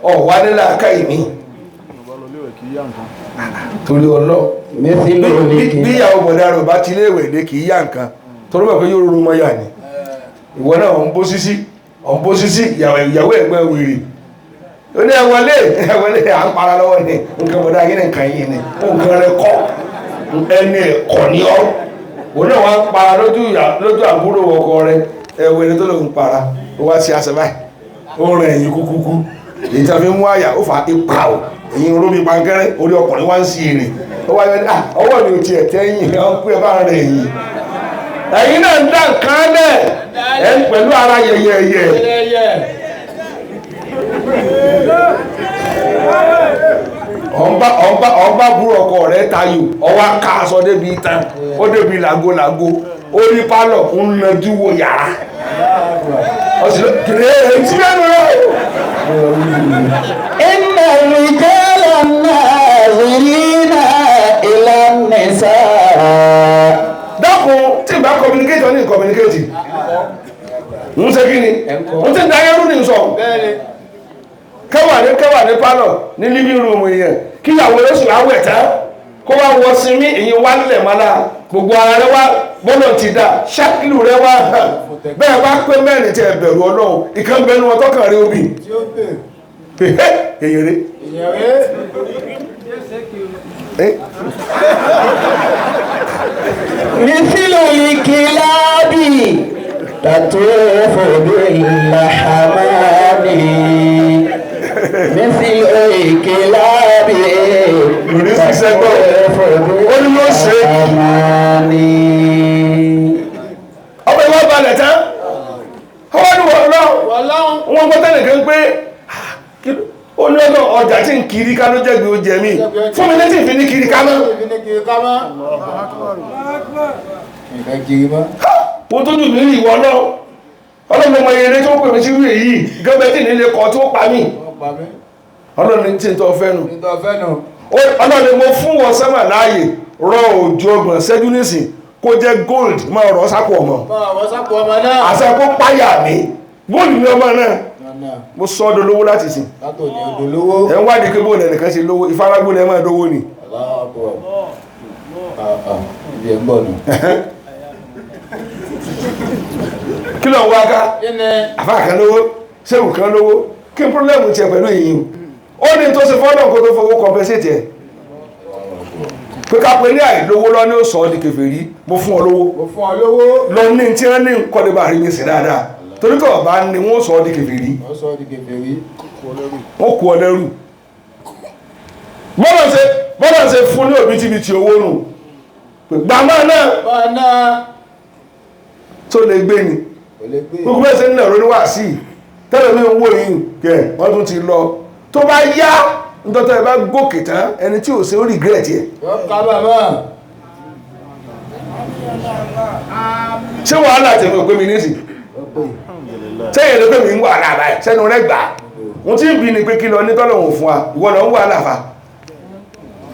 ọ̀wá nílá aká ìní torí ọlọ́ bí ìyàwó bọ̀dá rẹ̀ bá ti lé ìwẹ̀dẹ́ kìí yá nǹkan torí bẹ̀ pé yóò rúrú mọ́ yà ní ìwọ náà ọ̀n bó sísí ìyàwó ẹ̀gbẹ́ wèrè ó ní ẹwọlé à ń para lọ́wọ́ ní nǹkan bọ̀dá yìí nìkan yìí ni nǹkan rẹ̀ kọ́ ẹni ẹ̀kọ́ ní ọ́ òun náà wá ń para lójú àbúrò ọkọ rẹ̀ ẹwẹ́ni tó lòun para ó wá sí àṣẹ báyìí ó rìn ẹ̀yìn kúkúkú èyí tí a fi mú àyà ó fà ipa ò èyí ń rómi pankẹ́rẹ́ orí ọkùnrin wá ń sí èrè ó wá yọ ní ọwọ́ mi ò tiẹ̀ tẹ́yìn ọ́n pé bá rẹ̀ yìí ẹ̀yìn náà ń dá nǹkan lẹ̀ ẹ̀ pẹ̀lú ara yẹ̀yẹ̀yẹ̀ ọba búrò ọkọ rẹ̀ tayò ọwá ká aṣọ débi ìtàn ó débi làgólàgó ó rí pálọ̀ ń nàjú wo yàrá ọ̀sìn kìrìẹ́ tí mẹ́nu rẹ̀ إن الرجال ناظرين إلى النساء dákun tí bá communicate ní communicate ń ṣe kí ni ń tí dáyẹ́rú ní sọ kẹwàá ní pálọ̀ ní living room èèyàn kí ìyàwó lóṣù láwẹ̀ tán kó wá wọ sinmi èyí wá nílẹ̀ mọ́lá gbogbo ara rẹ wá bọ́lọ̀ ti dá ṣákìlù rẹ wá hàn bẹ́ẹ̀ bá pé mẹ́rin tí ẹ bẹ̀rù ọlọ́run ìkan bẹnu wọn tọ́kàn rí obì èyàn rẹ مثل الكلاب تطوف بالحمام مثل الكلاب تطوف بالحمام ọmọ ìwọ balẹ̀ tán ọwọ́ ní wọ́n wọ́n gbọ́tẹ́ nìkan pé ó ní ọ̀nà ọjà tí ń kiri ká ló jẹ́gbẹ̀ ó jẹ mí fún mi létí ìfini kiri ká mọ́ wọ́n tó jù nílì ìwọ náà ọlọ́mọ ọmọ eré tó pè mí sí rí èyí gẹ́gẹ́tì nílé kan tó pa mí ọlọ́ni tí ń tọ́ fẹ́nu ọlọ́ni mo fún wọn sẹ́mà láàyè rọ òjò ọgbọ̀n ṣẹ́jú nísìn kó jẹ́ gold máa rọ sápò ọmọ àṣẹ kó páyà mi gold ní ọmọ náà mo sọ ọdọ lówó láti sìn ẹ̀ ń wádìí pé bóun ẹnìkan ṣe lówó ìfaragbó lẹ́ máa dówó ni kí lọ wá ká àfáà kan lówó ṣéwù kan lówó kí n pọ́lẹ́mù tiẹ̀ pẹ̀lú èyí ó ní tó ṣe fọ́nà kó tó fowó compensate ẹ̀ pé ká pé ní àìlówó lọ ní ó sọ ọ́ di kèfèrí mo fún ọ lówó lọ ní tí wọ́n ní kọ́lé bá rí mi sí dáadáa torí kọ̀ bá ní wọ́n sọ ọ́ di kèfèrí wọ́n kú ọ lẹ́rù bọ́lá ṣe fún ní òbítíbitì owó nù gbàmọ́ náà tó lè gbé ni gbogbo ẹsẹ̀ nínú ẹ̀rọ níwà sí tẹ́lẹ̀ mi ń wò yìí kẹ́ wọ́n tún ti lọ tó bá yá nítọ́tọ́ ẹ bá gòkè tán ẹni tí ò ṣe ó regret ẹ̀ ṣé wàhálà tẹ̀mọ̀ pé mi nísì tẹ́yẹ̀ ló pé mi ń wà láàbá ẹ̀ sẹ́nu rẹ̀ gbà wọ́n tí ń bí ni pé kí lọ ní tọ́lọ̀wọ̀n fún wa ìwọ lọ ń wà láàfà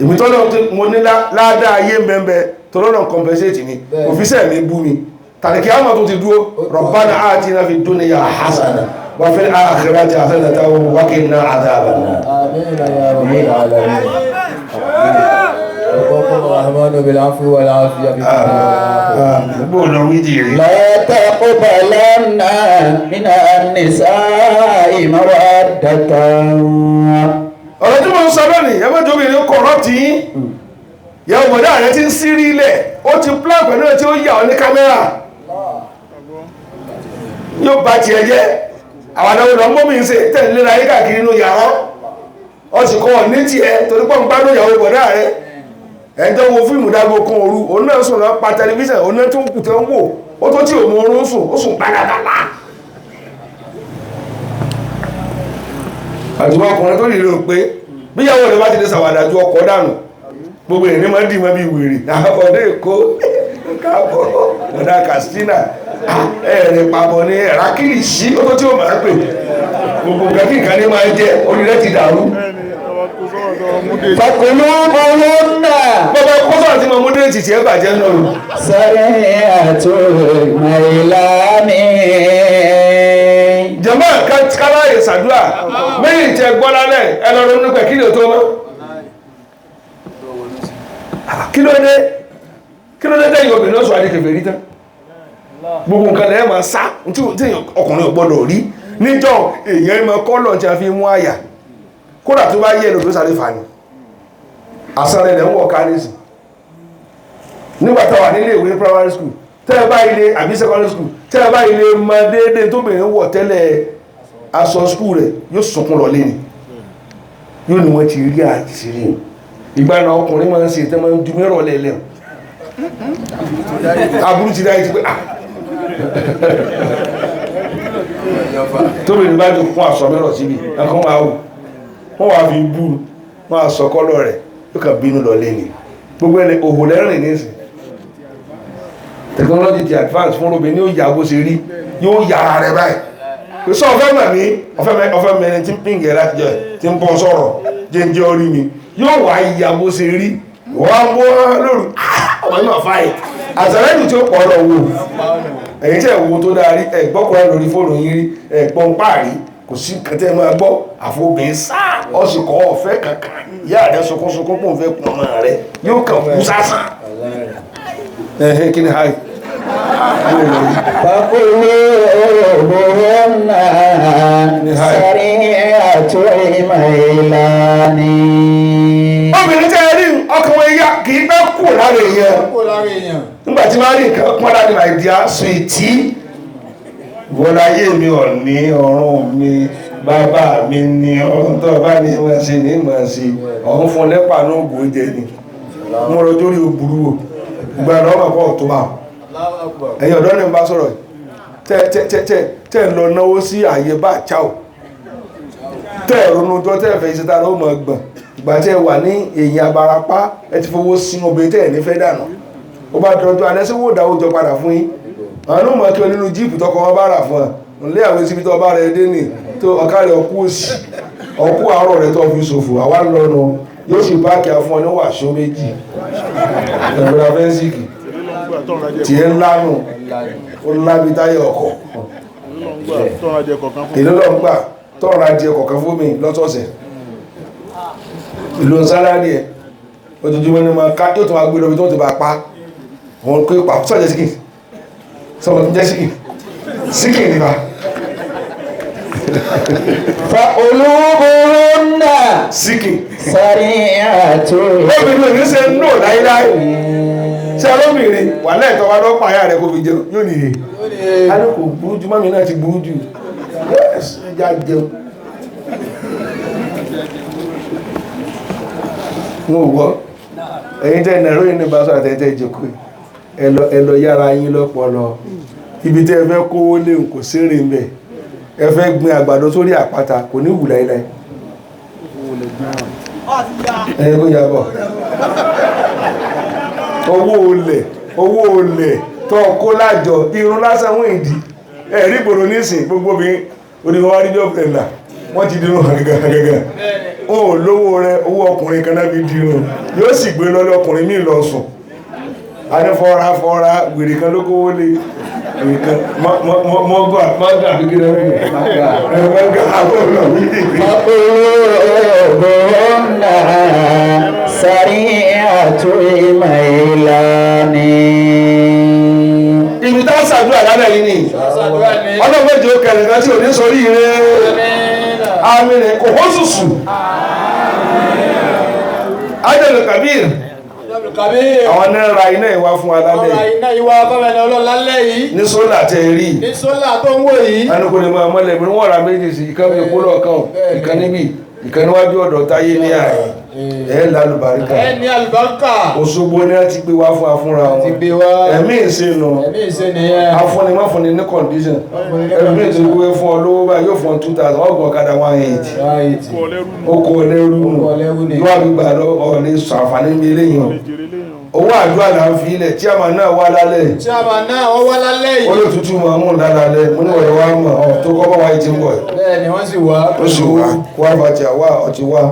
èmi tọ́lọ̀ mo ní ládàá ayé mẹ́mẹ́ tọ́lọ́nà compensate ni òfíṣẹ́ mi bú mi tàbí kí á mọ̀ tó ti dúró Rabbana atina fid dunya hasana wa fil akhirati hasanatan wa qina adhaban nar. Amin ya rabbal alamin. الرحمن بالعفو والعافية لا تقبلن من النساء مودة ọ̀rọ̀ tí mo ń sọ lónìí ẹgbẹ́ tó bìnrin kọ̀rọ̀ tí yàwó mọ̀dá rẹ̀ ti ń sírí ilẹ̀ ó ti plan pẹ̀lú ẹ̀ tí ó yà ọ ní kámẹ́rà yóò bá ti ẹjẹ́ àwọn ọ̀dọ́ mọ́mí ń ṣe tẹ̀lera yí káàkiri inú yàrá ọ sì kọ́ ní tí ẹ torí pọ́ ń gbádùn ìyàwó mọ̀dá rẹ̀ ẹjọ́ wo fíìmù dágbó kan òru òun náà sùn náà pa tẹlifíṣàn òun náà tó kù tẹ́ ń wò ó tó tí òun oorun sùn ó sùn gbàgàdàlà àtúwọ́ ọkùnrin tó lè pé bíyàwó rẹ̀ bá ti lè sàwàdà ju ọkọ̀ dànù gbogbo ẹ̀ ní máa dì mọ́ bí wèrè àbọ̀dé èkó káàbọ̀ ọ̀dà Katsina ẹ̀rẹ̀ pàbọ̀ ní ẹ̀rákìrì sí ọkọ̀ tí ó máa pè gbogbo nǹkan kí nǹkan ní máa jẹ́ orí rẹ̀ ti dàrú fàkùnú ọlọ́run náà bọ́bá kó sọ̀rọ̀ tí mo mú dé tìtì ẹ̀ bàjẹ́ náà sẹ́rẹ̀ àtò ìmọ̀ìlàmì jẹ́mọ́ káláyè sàdúrà méjì tẹ gbọ́ lálẹ́ ẹlọ́rọ̀ nípa kí ló tó mọ́ kí ló dé tẹ́yìn obìnrin lọ́sọ̀ adékèfè rí tán gbogbo nǹkan lẹ́yìn máa sá tí ọkùnrin ò gbọ́dọ̀ rí níjọ́ èèyàn ìmọ̀ kọ́lọ̀ tí a fi mú àyà kódà tó bá yẹ ẹ̀lò tó sáré fàní àsáré lẹ́ ń wọ̀ kánísì nígbàtàwà nílé ìwé primary school tẹ́ẹ̀ bá ilé àbí secondary school tẹ́ẹ̀ bá ilé ma déédéé tó bèèrè wọ̀ tẹ́lẹ̀ aṣọ school rẹ̀ yóò sunkún lọ lé ní yóò ní wọ́n ti rí àṣírí ìgbàna ọkùnrin máa ń ṣe tẹ́ máa ń ju mẹ́rọ̀ lẹ́lẹ́ aburú ti dáyé ti pé tó bèèrè bá jù fún aṣọ mẹ́rọ̀ síbi ẹkùn máa wù wọ́n wà fi bú wọ́n aṣọ kọ́lọ̀ rẹ̀ yóò kà bínú lọ lé ní gbogbo ẹni òhò lẹ́rìn ní ìsìn technology ti advance fún obìnrin ní ó yà bó ṣe rí yóò yàrá rẹ̀ báyìí pé sọ ọ̀fẹ́ mọ̀ mí ọ̀fẹ́ mẹ́rin tí ń pín gẹ̀ẹ́ láti jẹ́ tí ń bọ́ sọ̀rọ̀ jẹ́ orí mi yóò wà yà bó ṣe rí wọ́n mú lóru ọmọ inú àfáì àtàrẹ́dù tí ó pọ̀ lọ wò ẹ̀yìn tẹ́ wo tó dárí ẹ̀gbọ́kùnrin lórí fóònù yín rí ẹ̀gbọ́n páàrí kò sí kẹtẹ́ máa gbọ́ àfobìn sáà ọ̀sìnkọ́ ọ̀fẹ́ kankan ìyá rẹ̀ sọkúnsọkún pọ̀ fẹ́ pọ̀ ọmọ rẹ̀ yóò kàn kú sásán ẹ̀hẹ́ kí ni háì fàkùnú ọlọ́run náà sẹ́rẹ̀ àtò ìmọ̀ìlàmì obìnrin tẹ́ rí ọkùnrin ya kì í pẹ́ kù lára èèyàn nígbàtí wọ́n rí nǹkan pọ́n láti nàìjíríà sọ ìtí wọ́láyé mi ò ní ọ̀run mi bàbá mi ní ọ̀run tó bá ní wọ́n sí ní mọ̀ sí ọ̀hún fún lẹ́pà náà ògbò jẹ ni mo rọ jórí òbúrú o gbàdá ọmọ pọ̀ tó bá ẹ̀yìn ọ̀dọ́ ní bá sọ̀rọ̀ tẹ́ lọ náwó sí àyè bá cháò tẹ́ ronú tó tẹ́ fẹ́ ìṣẹ́ta ló mọ̀ gbọ̀n ìgbà tẹ́ wà ní èyàn abarapá ẹ ti fowó sínú obìnrin tẹ́ ní fẹ́ dànù ó bá dọ́jọ́ alẹ́síwò dáwó jọ padà fún yín àwọn ọmọ kí o nínú jíìpù tọkọ wọn bá rà fún ọ nílé àwọn síbi tó bá rẹ dé ní tó ọkàrẹ ọkú òsì ọkú àárọ̀ rẹ tó fi ṣòfò àwa lọ́nu yóò sì báàkì fún ọ ní wàṣọ méjì ẹ̀rọ fẹ́ǹsìkì tí ẹ ńlá nù ó lábi táyé ọkọ̀ ìlú lọ gbà tọ́ọ̀rọ̀ adìẹ kọ̀ọ̀kan fún mi lọ́sọ̀ọ̀sẹ̀ ìlú sálárì ẹ̀ ojoojúmọ́ ní ma ká yóò tó wá gbé lọ́bí tó ti bá pa wọn kó ipa sọ́jẹ́ síkì sọ́mọ̀ tó jẹ́ síkì nípa fa olúborún náà síkì sẹ́rẹ̀ àtò obìnrin ní ṣe ń lò láíláí ṣe alóbìnrin wà lẹ́ẹ̀tọ́ wá lọ́pàá ayá rẹ̀ kó fi jẹun yóò nìyẹ a ní kò burú jù mọ́mí náà ti burú jù ẹja jẹun mo wọ́ ẹ̀yin tẹ́ ìnàró yìí ní bá sọ àtẹ́tẹ́ ìjòkó ẹlọ yára yín lọ́pọlọ ibi tẹ́ ẹ fẹ́ kówó léhùn kò sérè ń bẹ̀ ẹ fẹ́ gbin àgbàdo sórí àpáta kò ní wù láíláí ẹ̀yin kó yà bọ̀ owó olè tó kó lájọ irun lásán wọ́n ìdí ẹ̀rí gbòrò nísìn gbogbo bí oníwọ́n wá rí jọ́ pẹ̀lá wọ́n ti dínú gàgàgàgà ó lówó rẹ owó ọkùnrin kan náà fi dínú yóò sì gbé lọ́lọ́ ọkùnrin míì lọ sùn a ní fọ́ra wèrè kan ló kówó lé wèrè kan mọ́gà àbí kí lọ́wọ́ mọ́gà àbọ̀lọ́ ibi tá ṣàdúrà lálẹ́ yìí ni ọlọ́run méje ó kẹrin kan tí ò ní sọrí ire àmín kò hó sùsù Adel Kabir àwọn náírà iná ìwá fún alálẹ́ yìí ní sólà tẹ́ rí ní sólà tó ń wò yìí ẹnukú ni máa mọ́lẹ̀ mi wọ́n ra méjì sí ìkan mi kúrò ọ̀kan ìkan níbi ìkan níwájú ọ̀dọ̀ táyé ní ààrẹ ẹ̀ lálùbáríkà ní àlùbáríkà Òṣogbo ní a ti gbé wá fún afúnra wọn ẹ̀mí ìsinú afúnni ní condition ẹ̀mí ìsinú gbé fún ọ lówó báyìí yóò fún ọ 2000 ọgbọ̀n ọ̀kadà 180 okò ọlẹ́rú yóò àgbègbà ọ̀lẹ́ sàǹfààní ní eléyìn owó àdúrà là ń fi ilẹ̀ chairman náà wá lálẹ́ yìí olóòtútù máa mú lálẹ́ mo ní ọ̀rọ̀ wa mọ̀ ọ̀ tó kọ́ bá wáyé tí ń bọ̀ bẹ́ẹ̀ ni wọ́n sì wá ó sì wá kó àfàtì àwà ọtí wá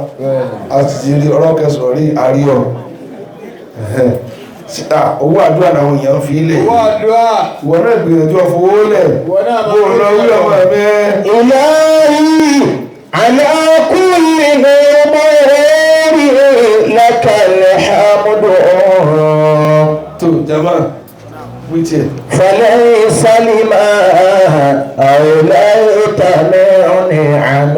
àti ti rí ọ̀rọ̀ kẹsàn-án rí àríọ̀ owó àdúrà làwọn èèyàn fi ilẹ̀ ìwọ̀n náà gbìyànjú ọ̀fọwó lẹ̀ bó lọ wí ọmọ ẹ̀mẹ́ إلهي على كل نعمة لك الحمد tó jama wíjẹ فليس لما أوليت من نعم